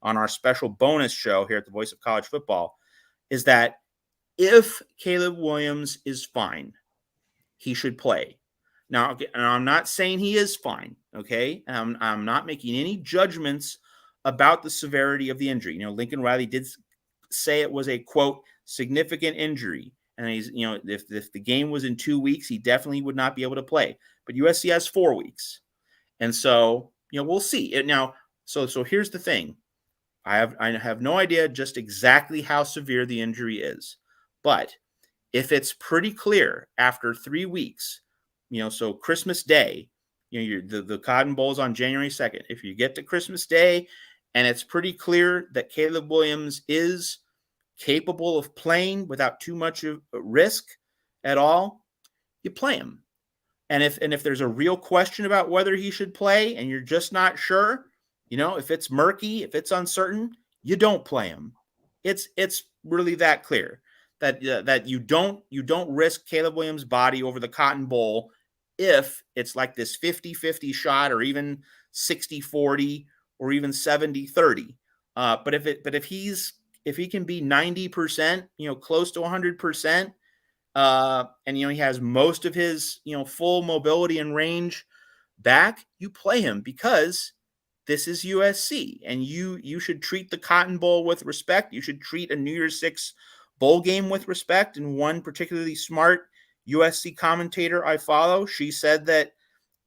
on our special bonus show here at the Voice of College Football is that if Caleb Williams is fine, he should play. Now, I'm not saying he is fine, okay? I'm not making any judgments about the severity of the injury. Lincoln Riley did say it was a, quote, significant injury. And he's, if the game was in 2 weeks, he definitely would not be able to play. But USC has 4 weeks. And so, we'll see. Now, so here's the thing. I have no idea just exactly how severe the injury is. But if it's pretty clear after 3 weeks, so Christmas Day, the Cotton Bowl is on January 2nd. If you get to Christmas Day and it's pretty clear that Caleb Williams is capable of playing without too much of risk at all, you play him. And if there's a real question about whether he should play and you're just not sure, if it's murky, if it's uncertain, you don't play him. It's really that clear that you don't risk Caleb Williams' body over the Cotton Bowl if it's like this 50-50 shot, or even 60-40, or even 70-30. But if he can be 90%, close to 100%, and he has most of his full mobility and range back, you play him, because this is USC, and you should treat the Cotton Bowl with respect. You should treat a New Year's Six bowl game with respect. And one particularly smart USC commentator I follow, she said that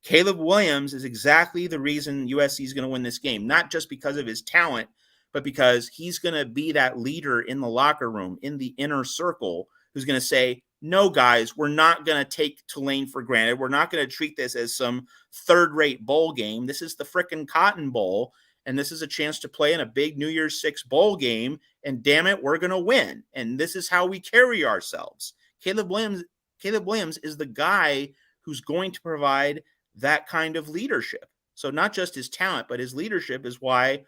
Caleb Williams is exactly the reason USC is going to win this game, not just because of his talent, but because he's going to be that leader in the locker room, in the inner circle, who's going to say, no, guys, we're not going to take Tulane for granted. We're not going to treat this as some third-rate bowl game. This is the frickin' Cotton Bowl, and this is a chance to play in a big New Year's Six bowl game, and damn it, we're going to win. And this is how we carry ourselves. Caleb Williams is the guy who's going to provide that kind of leadership. So not just his talent, but his leadership is why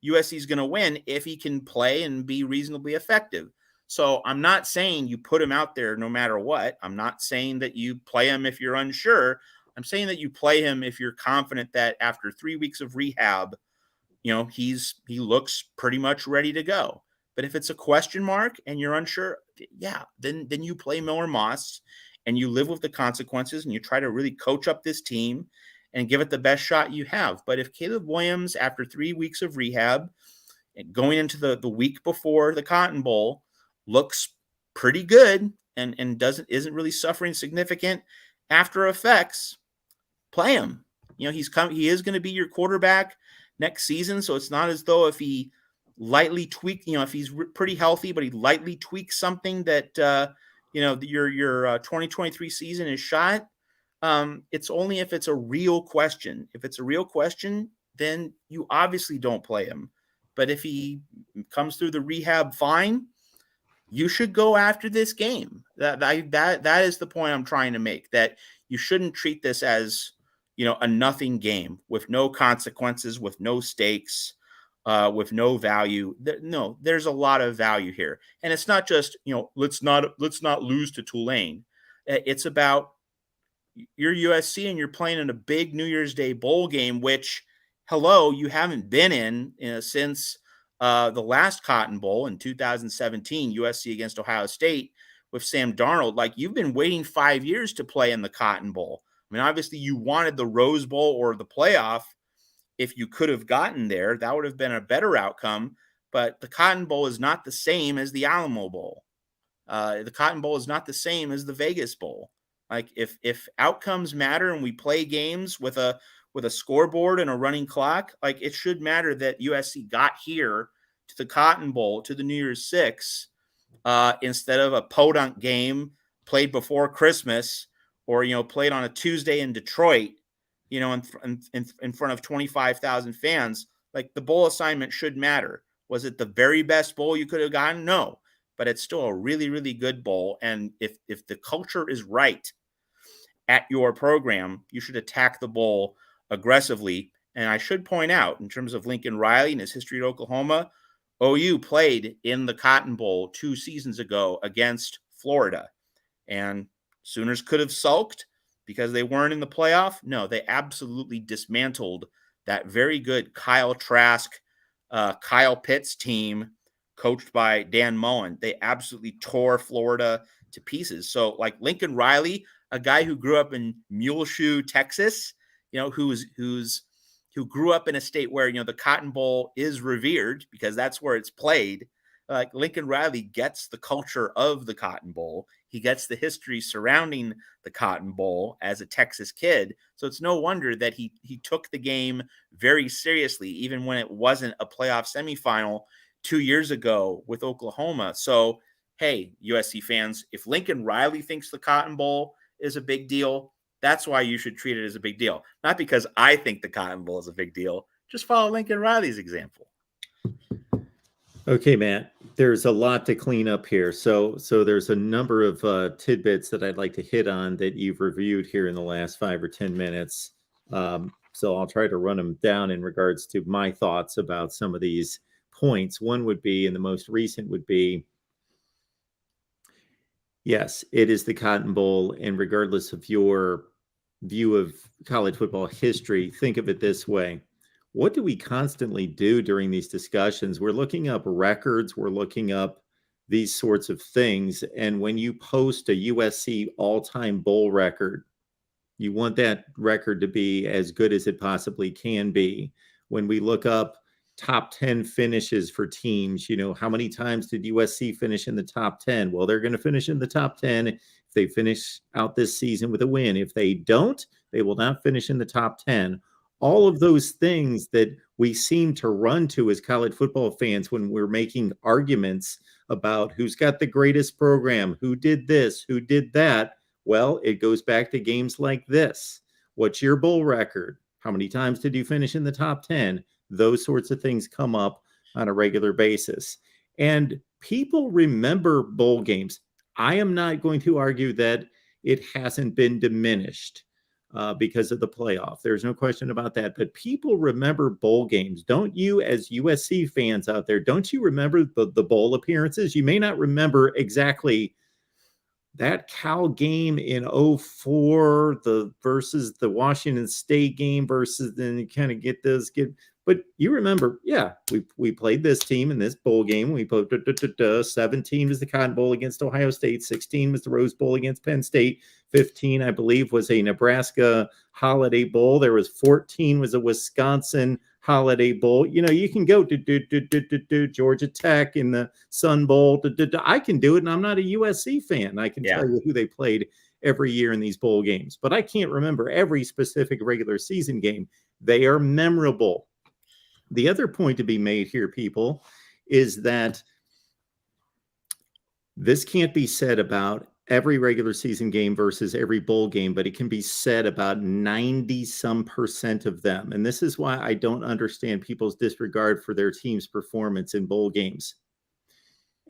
USC is going to win, if he can play and be reasonably effective. So I'm not saying you put him out there no matter what. I'm not saying that you play him if you're unsure. I'm saying that you play him if you're confident that after 3 weeks of rehab, he looks pretty much ready to go. But if it's a question mark and you're unsure, yeah, then you play Miller Moss, and you live with the consequences, and you try to really coach up this team and give it the best shot you have. But if Caleb Williams, after 3 weeks of rehab and going into the week before the Cotton Bowl, looks pretty good and isn't really suffering significant after effects, play him. He is going to be your quarterback next season. So it's not as though if he lightly tweak, if he's pretty healthy, but he lightly tweaks something that, your 2023 season is shot. It's only if it's a real question. If it's a real question, then you obviously don't play him. But if he comes through the rehab fine, you should go after this game. That is the point I'm trying to make, that you shouldn't treat this as, a nothing game with no consequences, with no stakes, with no value. No, there's a lot of value here. And it's not just, let's not lose to Tulane. It's about, you're USC and you're playing in a big New Year's Day bowl game, which, hello, you haven't been in since the last Cotton Bowl in 2017, USC against Ohio State with Sam Darnold. Like, you've been waiting 5 years to play in the Cotton Bowl. I mean, obviously you wanted the Rose Bowl or the playoff. If you could have gotten there, that would have been a better outcome. But the Cotton Bowl is not the same as the Alamo Bowl. The Cotton Bowl is not the same as the Vegas Bowl. Like, if outcomes matter and we play games with a scoreboard and a running clock, like, it should matter that USC got here to the Cotton Bowl, to the New Year's Six, instead of a podunk game played before Christmas, or, played on a Tuesday in Detroit, in front of 25,000 fans. Like, the bowl assignment should matter. Was it the very best bowl you could have gotten? No, but it's still a really, really good bowl. And if the culture is right at your program, you should attack the bowl aggressively. And I should point out, in terms of Lincoln Riley and his history at Oklahoma, OU played in the Cotton Bowl 2 seasons ago against Florida, and Sooners could have sulked because they weren't in the playoff. No, they absolutely dismantled that very good Kyle Trask, Kyle Pitts team coached by Dan Mullen. They absolutely tore Florida to pieces. So, like, Lincoln Riley, a guy who grew up in Muleshoe, Texas, who grew up in a state where, the Cotton Bowl is revered because that's where it's played. Like, Lincoln Riley gets the culture of the Cotton Bowl. He gets the history surrounding the Cotton Bowl as a Texas kid. So it's no wonder that he took the game very seriously, even when it wasn't a playoff semifinal 2 years ago with Oklahoma. So, hey, USC fans, if Lincoln Riley thinks the Cotton Bowl is a big deal, that's why you should treat it as a big deal. Not because I think the Cotton Bowl is a big deal. Just follow Lincoln Riley's example. Okay, Matt, there's a lot to clean up here. So there's a number of tidbits that I'd like to hit on that you've reviewed here in the last 5 or 10 minutes. So I'll try to run them down in regards to my thoughts about some of these points. One would be, and the most recent would be, yes, it is the Cotton Bowl, and regardless of your view of college football history, think of it this way. What do we constantly do during these discussions? We're looking up records, we're looking up these sorts of things. And when you post a USC all-time bowl record, you want that record to be as good as it possibly can be. When we look up top 10 finishes for teams, how many times did USC finish in the top 10? Well, they're going to finish in the top 10 if they finish out this season with a win. If they don't, they will not finish in the top 10. All of those things that we seem to run to as college football fans when we're making arguments about who's got the greatest program, who did this, who did that. Well, it goes back to games like this. What's your bowl record? How many times did you finish in the top 10? Those sorts of things come up on a regular basis. And people remember bowl games. I am not going to argue that it hasn't been diminished because of the playoff. There's no question about that. But people remember bowl games. Don't you, as USC fans out there, don't you remember the bowl appearances? You may not remember exactly that Cal game in 04 versus the Washington State game versus then you kind of but you remember, yeah, we played this team in this bowl game. We played 17 was the Cotton Bowl against Ohio State, 16 was the Rose Bowl against Penn State, 15 I believe was a Nebraska Holiday Bowl. There was 14 was a Wisconsin Holiday Bowl. You can go to Georgia Tech in the Sun Bowl. I can do it, and I'm not a USC fan. I can tell you who they played every year in these bowl games, but I can't remember every specific regular season game. They are memorable. The other point to be made here, people, is that this can't be said about every regular season game versus every bowl game, but it can be said about 90% of them. And this is why I don't understand people's disregard for their team's performance in bowl games.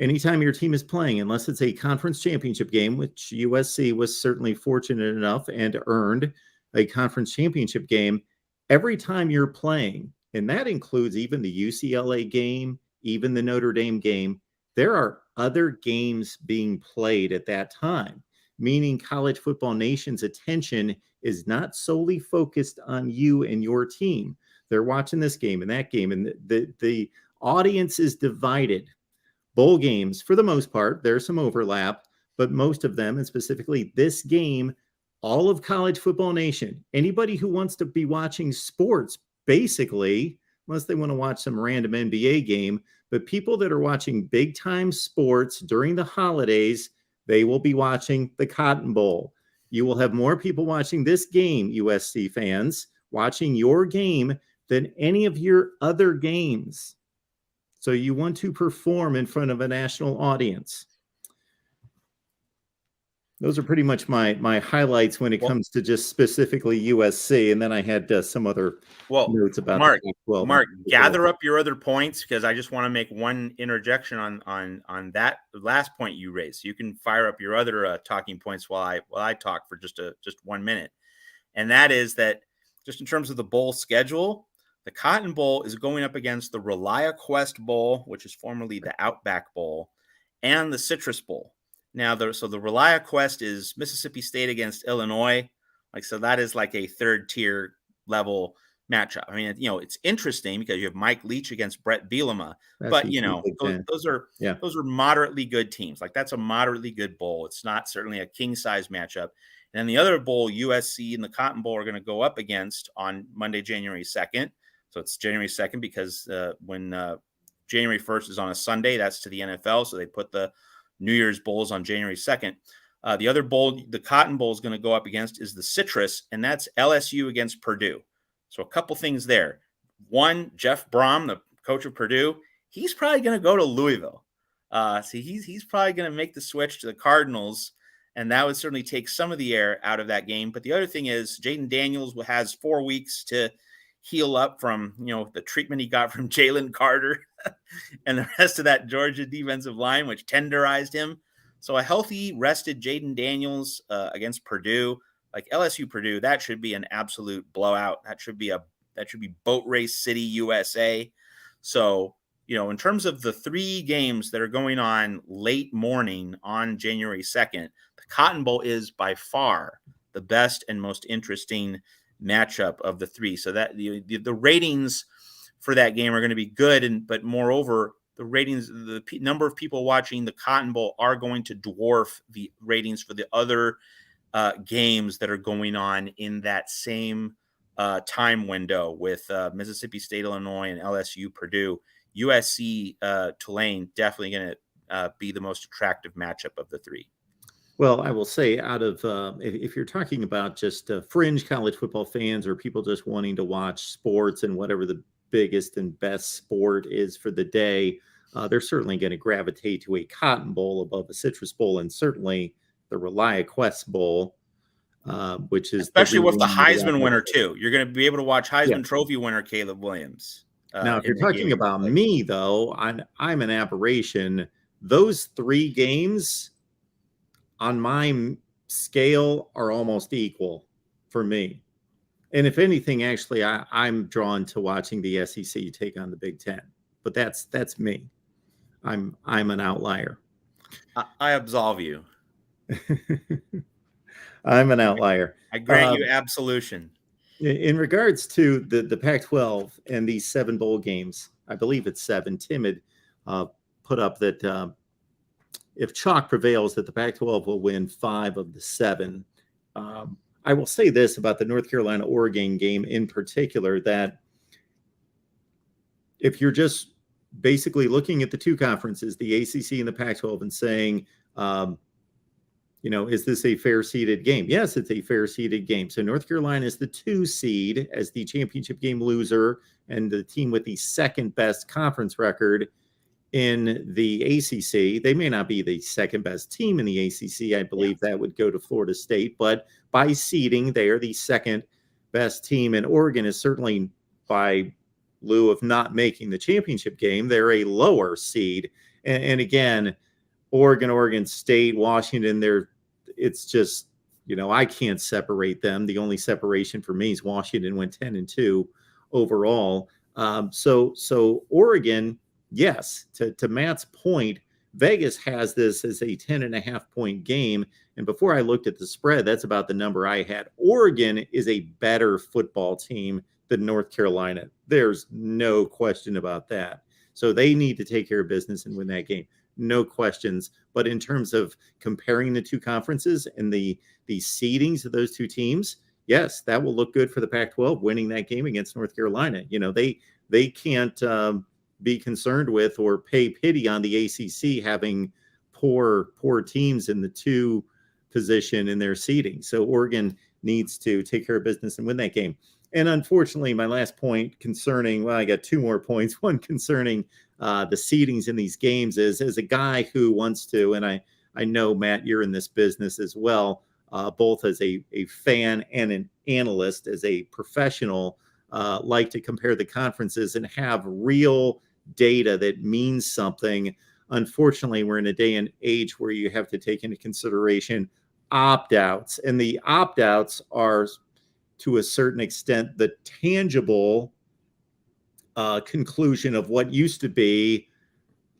Anytime your team is playing, unless it's a conference championship game, which USC was certainly fortunate enough and earned a conference championship game, every time you're playing, and that includes even the UCLA game, even the Notre Dame game, there are other games being played at that time, meaning College Football Nation's attention is not solely focused on you and your team. They're watching this game and that game, and the audience is divided. Bowl games, for the most part, there's some overlap, but most of them, and specifically this game, all of College Football Nation, anybody who wants to be watching sports, basically, unless they want to watch some random NBA game, but people that are watching big time sports during the holidays, they will be watching the Cotton Bowl. You will have more people watching this game, USC fans, watching your game than any of your other games. So you want to perform in front of a national audience. Those are pretty much my highlights when it comes to just specifically USC, and then I had some other notes about Mark, gather up your other points because I just want to make one interjection on that last point you raised. You can fire up your other talking points while I talk for just 1 minute, and that is that just in terms of the bowl schedule, the Cotton Bowl is going up against the ReliaQuest Bowl, which is formerly the Outback Bowl, and the Citrus Bowl. Now, the ReliaQuest is Mississippi State against Illinois. So that is like a third tier level matchup. I mean, it's interesting because you have Mike Leach against Brett Bielema, but those are moderately good teams. Like that's a moderately good bowl. It's not certainly a king size matchup. And then the other bowl, USC and the Cotton Bowl, are going to go up against on Monday, January 2nd. So it's January 2nd because when January 1st is on a Sunday, that's to the NFL. So they put the New Year's Bowls on January 2nd. The other bowl, the Cotton Bowl, is going to go up against is the Citrus, and that's LSU against Purdue. So a couple things there. One, Jeff Brom, the coach of Purdue, he's probably going to go to Louisville. He's probably going to make the switch to the Cardinals, and that would certainly take some of the air out of that game. But the other thing is Jaden Daniels has 4 weeks to heal up from the treatment he got from Jalen Carter and the rest of that Georgia defensive line, which tenderized him. So a healthy, rested Jaden Daniels against Purdue, like LSU Purdue, that should be an absolute blowout. That should be boat race city, USA. So in terms of the 3 games that are going on late morning on January 2nd, the Cotton Bowl is by far the best and most interesting matchup of the three. So that the ratings for that game are going to be good, but moreover, the ratings, the number of people watching the Cotton Bowl are going to dwarf the ratings for the other games that are going on in that same time window with Mississippi State, Illinois, and LSU, Purdue. USC, Tulane, definitely going to be the most attractive matchup of the three. Well, I will say, out of if you're talking about just fringe college football fans or people just wanting to watch sports and whatever the biggest and best sport is for the day, they're certainly going to gravitate to a Cotton Bowl above a Citrus Bowl, and certainly the ReliaQuest Bowl, which is especially with the Heisman winner too. You're going to be able to watch Heisman Trophy winner Caleb Williams. Now, if you're talking about me, though, I'm an aberration. Those three games on my scale are almost equal for me. And if anything, actually, I'm drawn to watching the SEC take on the Big Ten. But that's me. I'm an outlier. I absolve you. I'm an outlier. I grant you absolution. In regards to the Pac-12 and these 7 bowl games, I believe it's 7. Tim had put up that if chalk prevails, that the Pac-12 will win 5 of the 7. I will say this about the North Carolina-Oregon game in particular, that if you're just basically looking at the two conferences, the ACC and the Pac-12, and saying, is this a fair seeded game? Yes, it's a fair seeded game. So North Carolina is the 2 seed as the championship game loser and the team with the second best conference record in the ACC. They may not be the second best team in the ACC. I believe that would go to Florida State, but by seeding, they are the second best team. And Oregon is certainly, by lieu of not making the championship game, they're a lower seed. And again, Oregon State, Washington, it's just, I can't separate them. The only separation for me is Washington went 10-2 overall. So Oregon, yes, to Matt's point, Vegas has this as a 10.5-point game. And before I looked at the spread, that's about the number I had. Oregon is a better football team than North Carolina. There's no question about that. So they need to take care of business and win that game. No questions. But in terms of comparing the two conferences and the seedings of those two teams, yes, that will look good for the Pac-12 winning that game against North Carolina. They can't be concerned with or pay pity on the ACC having poor teams in the 2 position in their seeding. So Oregon needs to take care of business and win that game. And unfortunately, my last point concerning, I got 2 more points. One concerning the seedings in these games is, as a guy who wants to, and I know, Matt, you're in this business as well, both as a fan and an analyst, as a professional, like to compare the conferences and have real data that means something. Unfortunately, we're in a day and age where you have to take into consideration opt-outs, and the opt-outs are, to a certain extent, the tangible conclusion of what used to be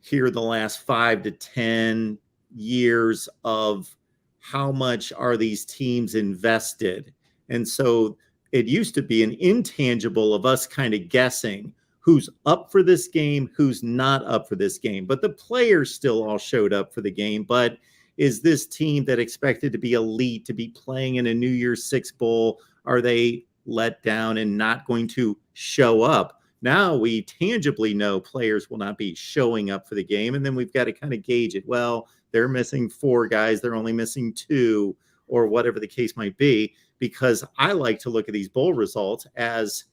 here the last 5 to 10 years of how much are these teams invested. And so it used to be an intangible of us kind of guessing who's up for this game, who's not up for this game. But the players still all showed up for the game. But is this team that expected to be elite, to be playing in a New Year's Six Bowl, are they let down and not going to show up? Now we tangibly know players will not be showing up for the game. And then we've got to kind of gauge it. Well, they're missing 4 guys. They're only missing 2, or whatever the case might be, because I like to look at these bowl results as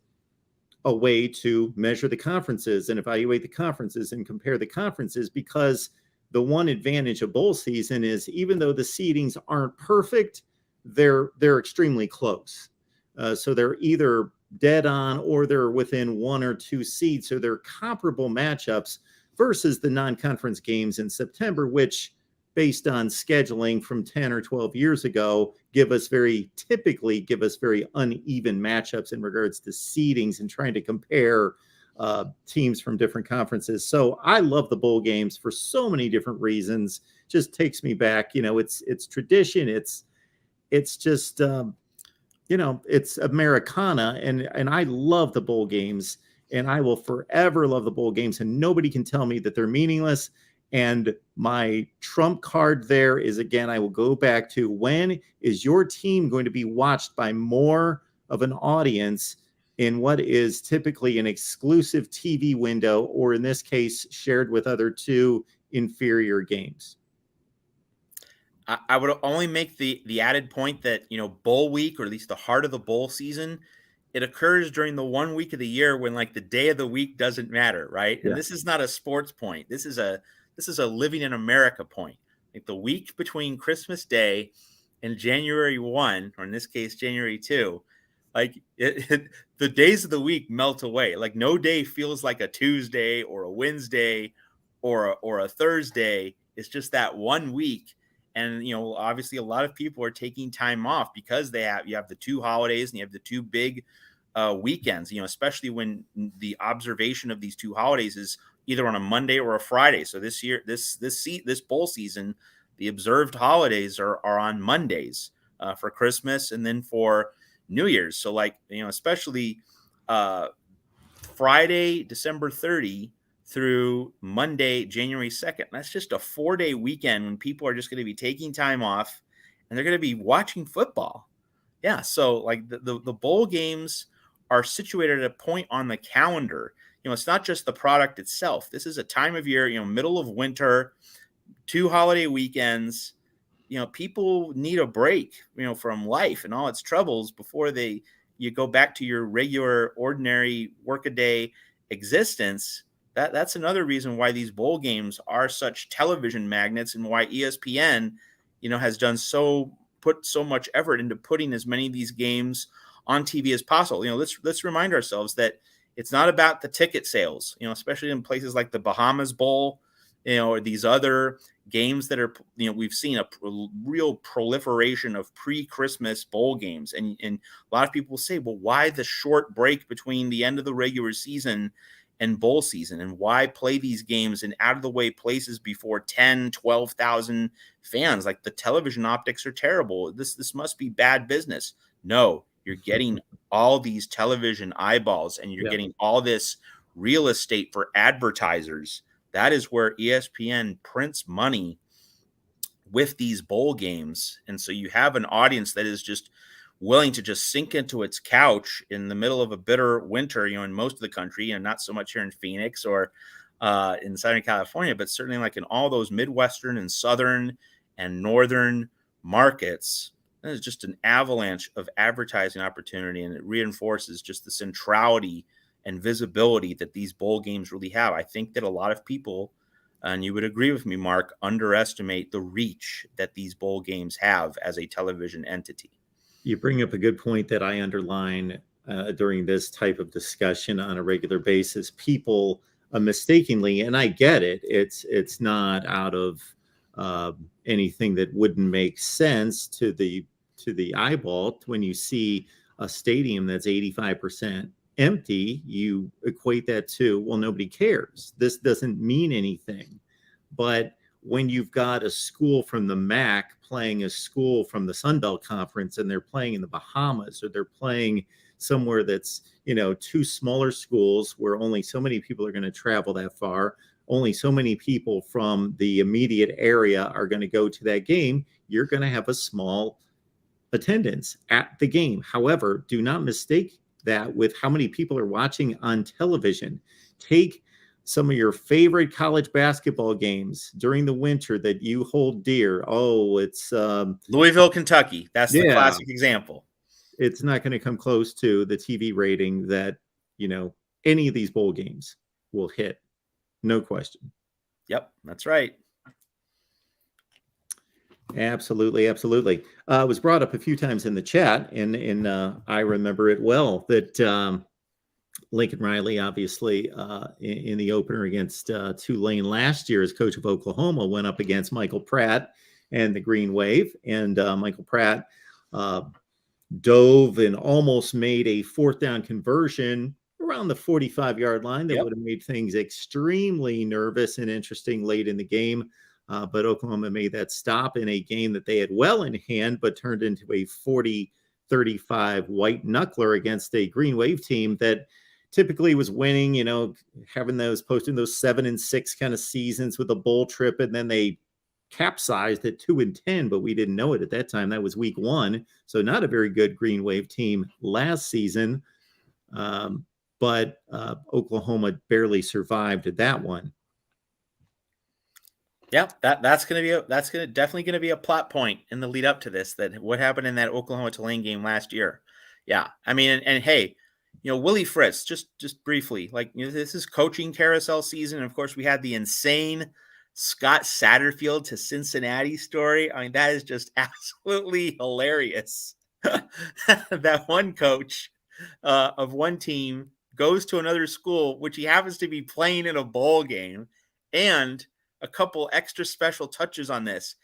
a way to measure the conferences and evaluate the conferences and compare the conferences, because the one advantage of bowl season is, even though the seedings aren't perfect, they're extremely close. So they're either dead on or they're within 1 or 2 seeds. So they're comparable matchups versus the non-conference games in September, which, based on scheduling from 10 or 12 years ago, typically give us very uneven matchups in regards to seedings and trying to compare teams from different conferences. So I love the bowl games for so many different reasons. Just takes me back. It's tradition. It's it's just, it's Americana, and I love the bowl games, and I will forever love the bowl games, and nobody can tell me that they're meaningless. And my trump card there is, again, I will go back to, when is your team going to be watched by more of an audience in what is typically an exclusive TV window, or in this case, shared with other two inferior games? I would only make the added point that, bowl week, or at least the heart of the bowl season, it occurs during the 1 week of the year when, like, the day of the week doesn't matter, right? And Yeah. this is not a sports point. This is a living in America point. Like, the week between Christmas Day and January 1, or in this case January 2, like, the days of the week melt away. Like, no day feels like a Tuesday or a Wednesday or a Thursday. It's just that 1 week. And, obviously a lot of people are taking time off because you have the two holidays and you have the two big weekends, especially when the observation of these two holidays is either on a Monday or a Friday. So this year, this bowl season, the observed holidays are on Mondays for Christmas and then for New Year's. So, like, especially Friday, December 30 through Monday, January 2nd. That's just a 4-day weekend when people are just going to be taking time off and they're going to be watching football. Yeah. So, like, the bowl games are situated at a point on the calendar. It's not just the product itself. This is a time of year, middle of winter, 2 holiday weekends. People need a break, from life and all its troubles before you go back to your regular, ordinary workaday existence. That's another reason why these bowl games are such television magnets, and why ESPN, has put so much effort into putting as many of these games on TV as possible. Let's remind ourselves that it's not about the ticket sales, especially in places like the Bahamas Bowl, or these other games that are, we've seen a real proliferation of pre-Christmas bowl games. And a lot of people say, well, why the short break between the end of the regular season and bowl season? And why play these games in out of the way places before 10, 12,000 fans? Like, the television optics are terrible. This must be bad business. No, you're getting all these television eyeballs, and you're getting all this real estate for advertisers. That is where ESPN prints money with these bowl games. And so you have an audience that is just willing to just sink into its couch in the middle of a bitter winter, in most of the country, and not so much here in Phoenix or in Southern California, but certainly like in all those Midwestern and Southern and Northern markets. There's just an avalanche of advertising opportunity, and it reinforces just the centrality and visibility that these bowl games really have. I think that a lot of people, and you would agree with me, Mark, underestimate the reach that these bowl games have as a television entity. You bring up a good point that I underline during this type of discussion on a regular basis. People mistakenly, and I get it, it's not out of anything that wouldn't make sense to the eyeball. When you see a stadium that's 85% empty, you equate that to, well, nobody cares. This doesn't mean anything. But when you've got a school from the MAC playing a school from the Sun Belt Conference, and they're playing in the Bahamas, or they're playing somewhere that's, two smaller schools where only so many people are going to travel that far, only so many people from the immediate area are going to go to that game, you're going to have a small attendance at the game. However, do not mistake that with how many people are watching on television. Take some of your favorite college basketball games during the winter that you hold dear. Oh, it's Louisville, Kentucky. That's the classic example. It's not going to come close to the TV rating that, any of these bowl games will hit. No question. Yep, that's right. Absolutely. It was brought up a few times in the chat, and I remember it well, that Lincoln Riley, obviously, in the opener against Tulane last year as coach of Oklahoma, went up against Michael Pratt and the Green Wave. And Michael Pratt dove and almost made a 4th down conversion around the 45-yard line that would have made things extremely nervous and interesting late in the game. but Oklahoma made that stop in a game that they had well in hand, but turned into a 40-35 white knuckler against a Green Wave team that typically was winning, having posting those 7-6 kind of seasons with a bowl trip, and then they capsized at 2-10, but we didn't know it at that time. That was week 1, so not a very good Green Wave team last season. But Oklahoma barely survived that one. Yeah, that's definitely gonna be a plot point in the lead up to this. That what happened in that Oklahoma Tulane game last year. Yeah, I mean, and hey, Willie Fritz, just briefly, this is coaching carousel season, and of course we had the insane Scott Satterfield to Cincinnati story. I mean, that is just absolutely hilarious. That one coach of one team goes to another school, which he happens to be playing in a bowl game, and a couple extra special touches on this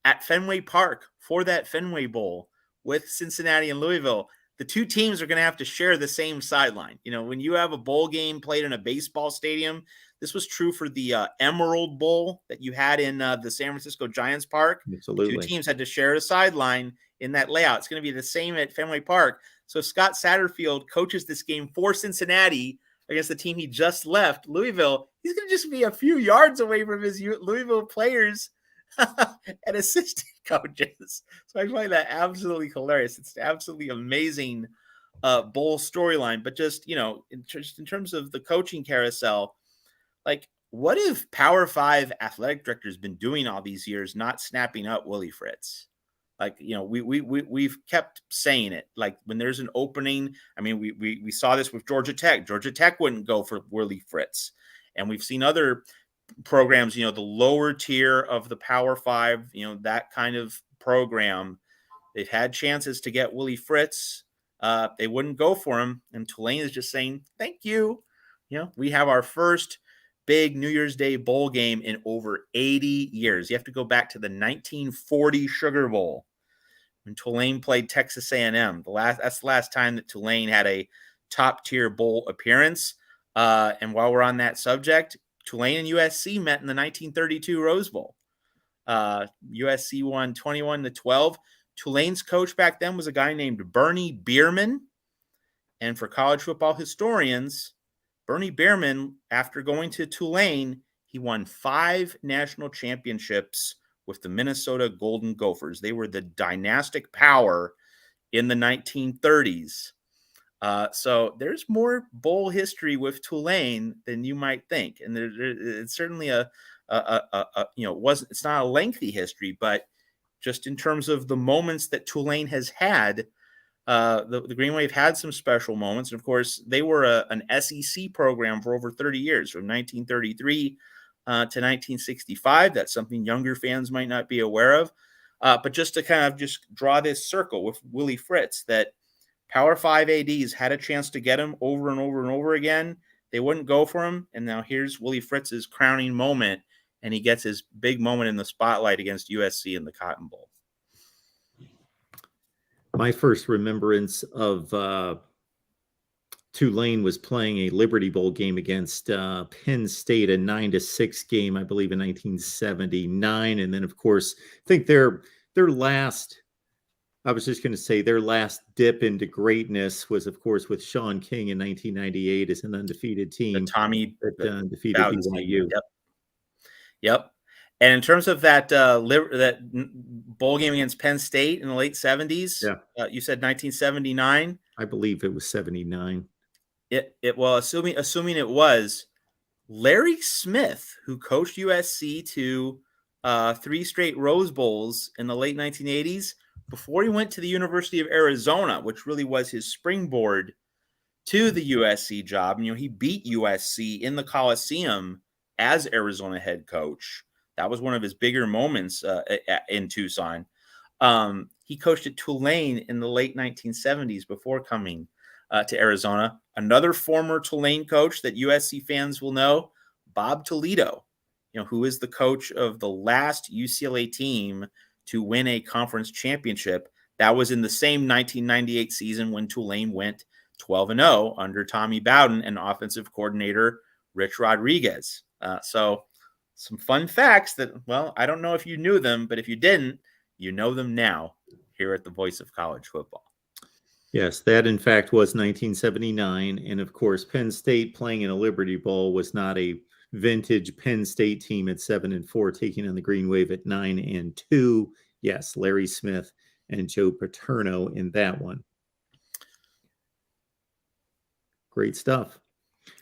at Fenway Park for that Fenway Bowl with Cincinnati and Louisville. The two teams are going to have to share the same sideline. When you have a bowl game played in a baseball stadium, this was true for the Emerald Bowl that you had in the San Francisco Giants Park. Absolutely. Two teams had to share a sideline in that layout. It's going to be the same at Fenway Park. So Scott Satterfield coaches this game for Cincinnati against the team he just left, Louisville. He's going to just be a few yards away from his Louisville players and assistant coaches. So I find that absolutely hilarious. It's an absolutely amazing bowl storyline. But just, in terms of the coaching carousel, what if Power 5 athletic directors been doing all these years, not snapping up Willie Fritz? We've kept saying it. When there's an opening, I mean, we saw this with Georgia Tech. Georgia Tech wouldn't go for Willie Fritz. And we've seen other programs, the lower tier of the Power 5, that kind of program. They've had chances to get Willie Fritz. They wouldn't go for him. And Tulane is just saying, thank you. We have our first big New Year's Day bowl game in over 80 years. You have to go back to the 1940 Sugar Bowl when Tulane played Texas A&M. That's the last time that Tulane had a top-tier bowl appearance. And while we're on that subject, Tulane and USC met in the 1932 Rose Bowl. USC won 21-12. Tulane's coach back then was a guy named Bernie Bierman. And for college football historians, Bernie Bierman, after going to Tulane, he won 5 national championships with the Minnesota Golden Gophers. They were the dynastic power in the 1930s. So there's more bowl history with Tulane than you might think, and it's certainly it's not a lengthy history, but just in terms of the moments that Tulane has had, the Green Wave had some special moments. And of course, they were an SEC program for over 30 years, from 1933 to 1965. That's something younger fans might not be aware of. But just to kind of just draw this circle with Willie Fritz, that Power 5 ADs had a chance to get him over and over and over again. They wouldn't go for him. And now here's Willie Fritz's crowning moment, and he gets his big moment in the spotlight against USC in the Cotton Bowl. My first remembrance of Tulane was playing a Liberty Bowl game against Penn State, a 9-6 game, I believe, in 1979. And then, of course, I think their last dip into greatness was, of course, with Sean King in 1998 as an undefeated team. That defeated BYU. Yep. And in terms of that bowl game against Penn State in the late 70s, you said 1979. I believe it was 79. Well, assuming it was, Larry Smith, who coached USC to 3 straight Rose Bowls in the late 1980s, before he went to the University of Arizona, which really was his springboard to the USC job. And, he beat USC in the Coliseum as Arizona head coach. That was one of his bigger moments in Tucson. He coached at Tulane in the late 1970s before coming to Arizona. Another former Tulane coach that USC fans will know, Bob Toledo, who is the coach of the last UCLA team to win a conference championship. That was in the same 1998 season when Tulane went 12-0 under Tommy Bowden and offensive coordinator Rich Rodriguez. So some fun facts that, well, I don't know if you knew them, but if you didn't, you know them now here at the Voice of College Football. Yes, that in fact was 1979. And of course, Penn State playing in a Liberty Bowl was not a vintage Penn State team at 7-4, taking on the Green Wave at 9-2. Yes, Larry Smith and Joe Paterno in that one. Great stuff.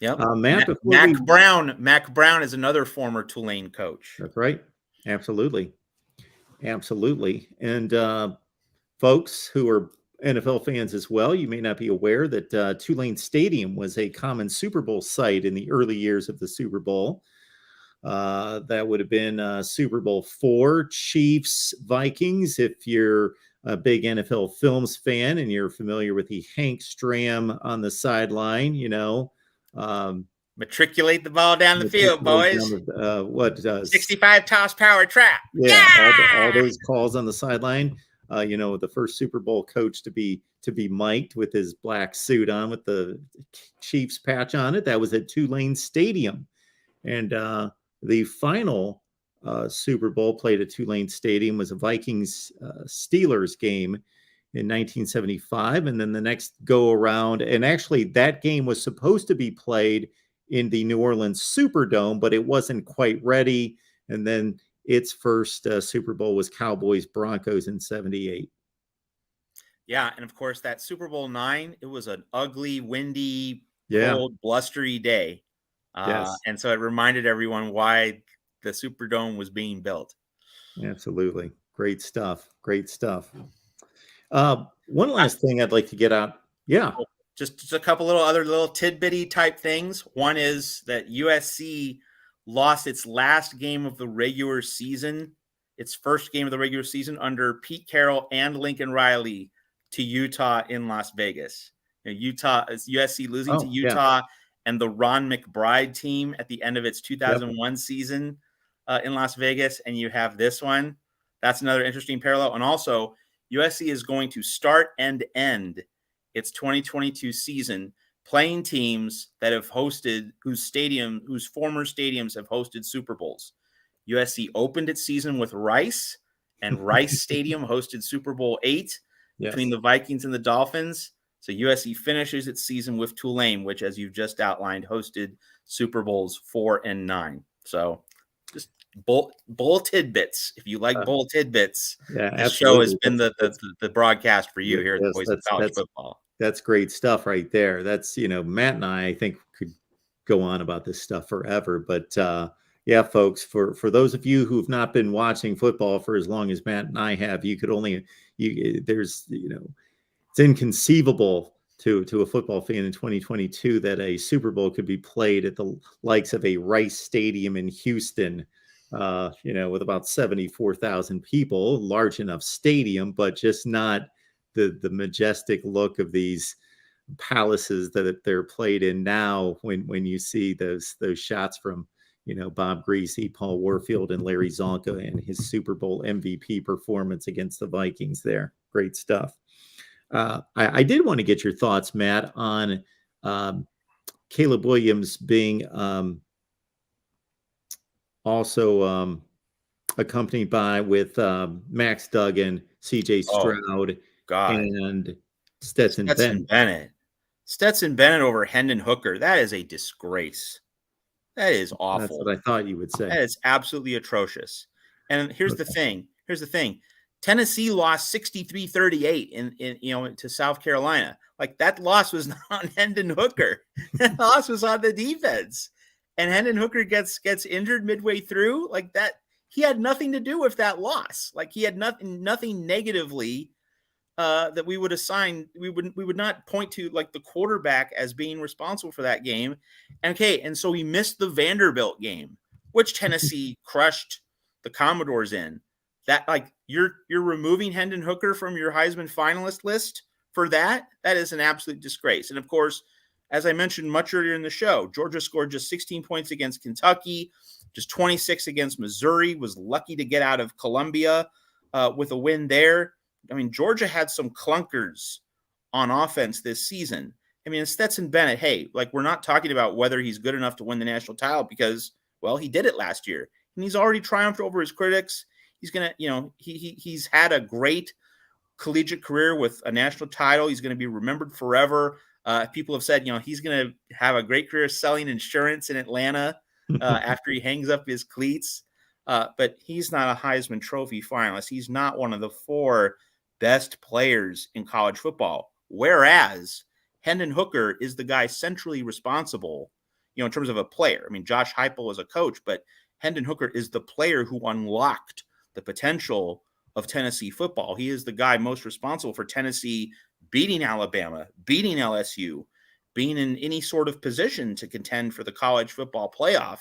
Yep. Matt, Mac Brown is another former Tulane coach. That's right. Absolutely. And folks who are NFL fans as well, you may not be aware that Tulane Stadium was a common Super Bowl site in the early years of the Super Bowl. That would have been Super Bowl IV, Chiefs, Vikings. If you're a big NFL films fan and you're familiar with the Hank Stram on the sideline, matriculate the ball down the field, boys. 65 toss power trap. Yeah. All those calls on the sideline. The first Super Bowl coach to be mic'd with his black suit on with the Chiefs patch on it. That was at Tulane Stadium. And the final Super Bowl played at Tulane Stadium was a Vikings Steelers game in 1975. And then the next go around, and actually that game was supposed to be played in the New Orleans Superdome, but it wasn't quite ready. And then its first Super Bowl was Cowboys Broncos in 78. Yeah. And of course that Super Bowl IX, it was an ugly, windy, cold, blustery day. Yes. And so it reminded everyone why the Superdome was being built. Absolutely. Great stuff. One last thing I'd like to get out. Yeah. Just a couple other little tidbitty type things. One is that USC lost its last game of the regular season, its first game of the regular season under Pete Carroll and Lincoln Riley to Utah in Las Vegas. USC losing to Utah and the Ron McBride team at the end of its 2001 season in Las Vegas. And you have this one. That's another interesting parallel. And also USC is going to start and end its 2022 season playing teams that have hosted, whose former stadiums have hosted Super Bowls. USC opened its season with Rice, and Rice Stadium hosted Super Bowl VIII between the Vikings and the Dolphins. So USC finishes its season with Tulane, which, as you've just outlined, hosted Super Bowls IV and IX. So just bowl tidbits. If you like bowl tidbits, this show has been the broadcast for you here at the Voice of College Football. That's great stuff right there. That's, Matt and I think could go on about this stuff forever. But folks, for those of you who've not been watching football for as long as Matt and I have, it's inconceivable to a football fan in 2022 that a Super Bowl could be played at the likes of a Rice Stadium in Houston, with about 74,000 people, large enough stadium, but just not the majestic look of these palaces that they're played in now when you see those shots from Bob Greasy, Paul Warfield, and Larry Zonka and his Super Bowl MVP performance against the Vikings there. Great stuff. I did want to get your thoughts, Matt, on Caleb Williams being also accompanied with Max Duggan, CJ Stroud, and Stetson Bennett. Stetson Bennett over Hendon Hooker. That is a disgrace. That is awful. That's what I thought you would say. That is absolutely atrocious. And here's the thing. Tennessee lost 63-38 in to South Carolina. Like, that loss was not on Hendon Hooker. That loss was on the defense. And Hendon Hooker gets injured midway through. Like, that, he had nothing to do with that loss. Like, he had nothing negatively that we would assign. We would not point to like the quarterback as being responsible for that game. And so he missed the Vanderbilt game, which Tennessee crushed the Commodores in. That, like, you're removing Hendon Hooker from your Heisman finalist list for that. That is an absolute disgrace. And of course, as I mentioned much earlier in the show, Georgia scored just 16 points against Kentucky, just 26 against Missouri, was lucky to get out of Columbia with a win there. I mean, Georgia had some clunkers on offense this season. I mean, Stetson Bennett, hey, like, we're not talking about whether he's good enough to win the national title because, well, he did it last year. and he's already triumphed over his critics. He's gonna, he's had a great collegiate career with a national title. He's going to be remembered forever. People have said, he's going to have a great career selling insurance in Atlanta after he hangs up his cleats. But he's not a Heisman Trophy finalist. He's not one of the 4 best players in college football. Whereas Hendon Hooker is the guy centrally responsible, in terms of a player. I mean, Josh Heupel was a coach, but Hendon Hooker is the player who unlocked the potential of Tennessee football. He is the guy most responsible for Tennessee beating Alabama, beating LSU, being in any sort of position to contend for the college football playoff.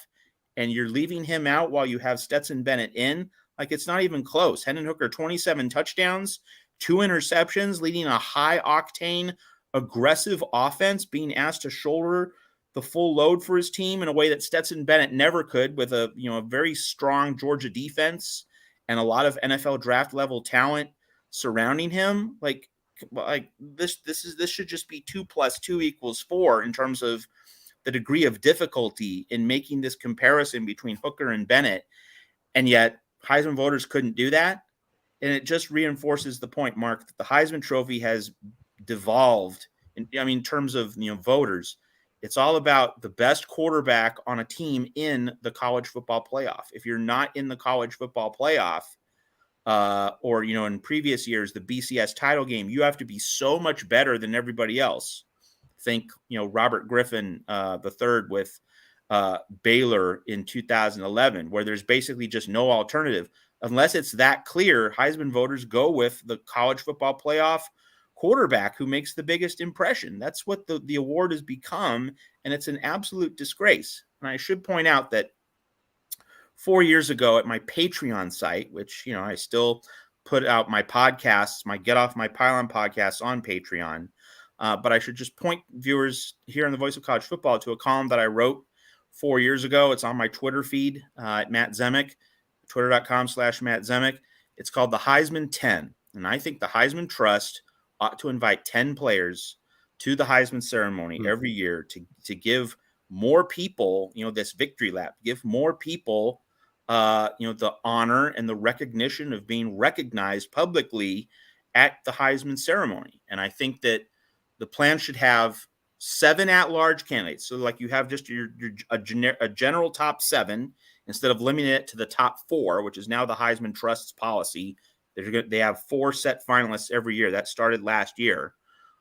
And you're leaving him out while you have Stetson Bennett in. Like, it's not even close. Hendon Hooker, 27 touchdowns, 2 interceptions, leading a high octane, aggressive offense, being asked to shoulder the full load for his team in a way that Stetson Bennett never could, with a very strong Georgia defense and a lot of NFL draft level talent surrounding him. Like this should just be 2 + 2 = 4 in terms of the degree of difficulty in making this comparison between Hooker and Bennett. And yet Heisman voters couldn't do that. And it just reinforces the point, Mark, that the Heisman Trophy has devolved in terms of, voters. It's all about the best quarterback on a team in the college football playoff. If you're not in the college football playoff, or, in previous years, the BCS title game, you have to be so much better than everybody else. Think, Robert Griffin III with Baylor in 2011, where there's basically just no alternative. Unless it's that clear, Heisman voters go with the college football playoff quarterback who makes the biggest impression. That's what the award has become, and it's an absolute disgrace. And I should point out that 4 years ago at my Patreon site, which, I still put out my podcasts, my Get Off My Pylon podcasts on Patreon. But I should just point viewers here on the Voice of College Football to a column that I wrote 4 years ago. It's on my Twitter feed at Matt Zemek, twitter.com/Matt Zemek. It's called the Heisman 10. And I think the Heisman Trust ought to invite 10 players to the Heisman ceremony every year to give more people, this victory lap, give more people, the honor and the recognition of being recognized publicly at the Heisman ceremony. And I think that the plan should have 7 at-large candidates. So like you have just a general top 7 instead of limiting it to the top 4, which is now the Heisman Trust's policy. They have 4 set finalists every year. That started last year.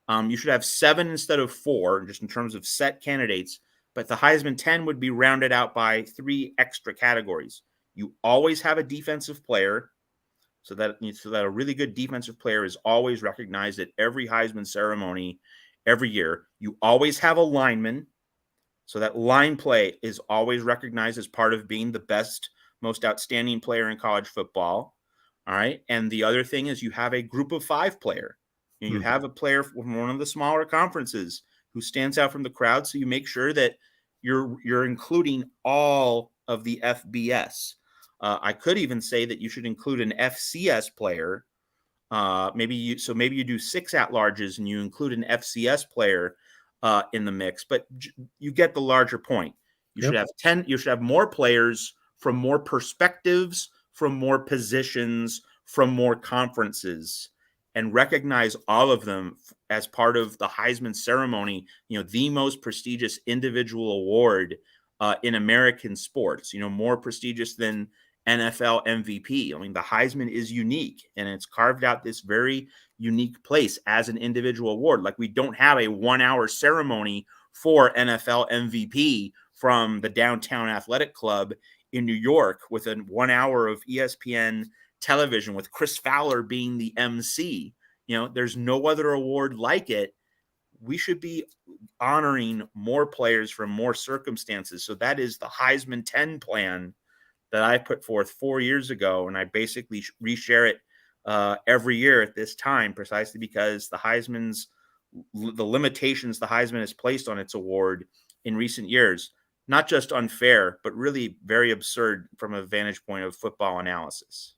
You should have 7 instead of 4, just in terms of set candidates. But the Heisman 10 would be rounded out by 3 extra categories. You always have a defensive player, so that a really good defensive player is always recognized at every Heisman ceremony every year. You always have a lineman, so that line play is always recognized as part of being the best, most outstanding player in college football. All right. And the other thing is you have a group of 5 player. You have a player from one of the smaller conferences who stands out from the crowd. So you make sure that you're including all of the FBS. I could even say that you should include an FCS player. Maybe you do 6 at-larges and you include an FCS player in the mix. But you get the larger point. You should have 10. You should have more players from more perspectives, from more positions, from more conferences, and recognize all of them as part of the Heisman ceremony, the most prestigious individual award in American sports, more prestigious than NFL MVP. I mean, the Heisman is unique, and it's carved out this very unique place as an individual award. Like, we don't have a 1-hour ceremony for NFL MVP from the Downtown Athletic Club in New York with a 1 hour of ESPN television with Chris Fowler being the MC. There's no other award like it. We should be honoring more players from more circumstances. So that is the Heisman 10 plan that I put forth 4 years ago. And I basically reshare it every year at this time, precisely because the limitations the Heisman has placed on its award in recent years, not just unfair, but really very absurd from a vantage point of football analysis.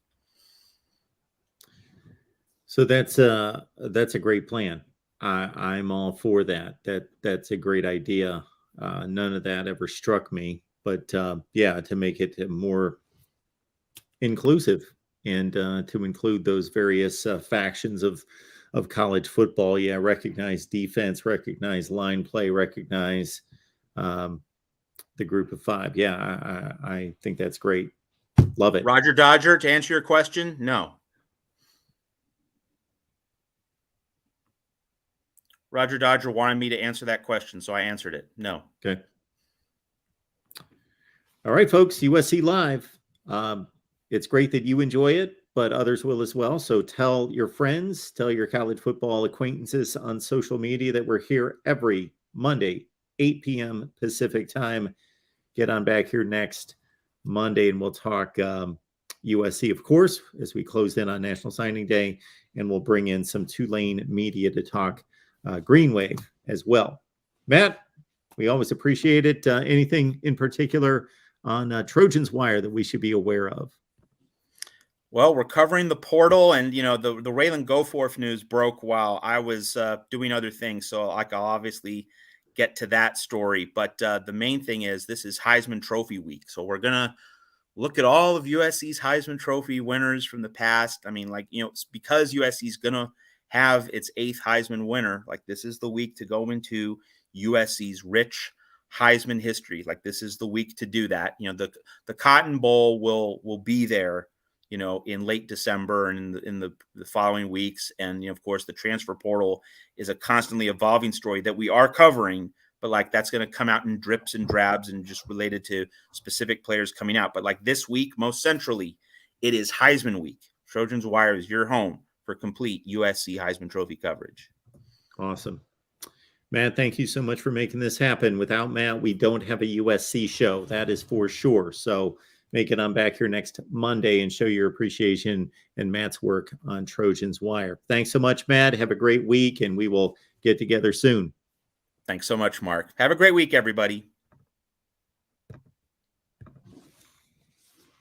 So that's a great plan. I'm all for that. That's a great idea. None of that ever struck me, but to make it more inclusive and to include those various factions of college football. Yeah, recognize defense, recognize line play, recognize the group of five. Yeah, I think that's great. Love it. Roger Dodger, to answer your question, no. Roger Dodger wanted me to answer that question, so I answered it. No. Okay. All right, folks, USC Live. It's great that you enjoy it, but others will as well. So tell your friends, tell your college football acquaintances on social media that we're here every Monday, 8 p.m. Pacific time. Get on back here next Monday, and we'll talk USC, of course, as we close in on National Signing Day, and we'll bring in some Tulane media to talk Green Wave as well. Matt, we always appreciate it. Anything in particular on Trojans Wire that we should be aware of? Well, we're covering the portal, and the Raylan Goforth news broke while I was doing other things, so I'll obviously get to that story. But the main thing is this is Heisman Trophy week, so we're gonna look at all of USC's Heisman Trophy winners from the past. I mean, it's because USC's gonna have its 8th Heisman winner. Like, this is the week to go into USC's rich Heisman history. Like, this is the week to do that. The Cotton Bowl will be there, in late December and in the following weeks. And, of course, the transfer portal is a constantly evolving story that we are covering, but that's going to come out in drips and drabs and just related to specific players coming out. But this week, most centrally, it is Heisman week. Trojans Wire is your home for complete USC Heisman Trophy coverage. Awesome. Matt, thank you so much for making this happen. Without Matt, we don't have a USC show. That is for sure. So make it on back here next Monday and show your appreciation and Matt's work on Trojans Wire. Thanks so much, Matt. Have a great week, and we will get together soon. Thanks so much, Mark. Have a great week, everybody.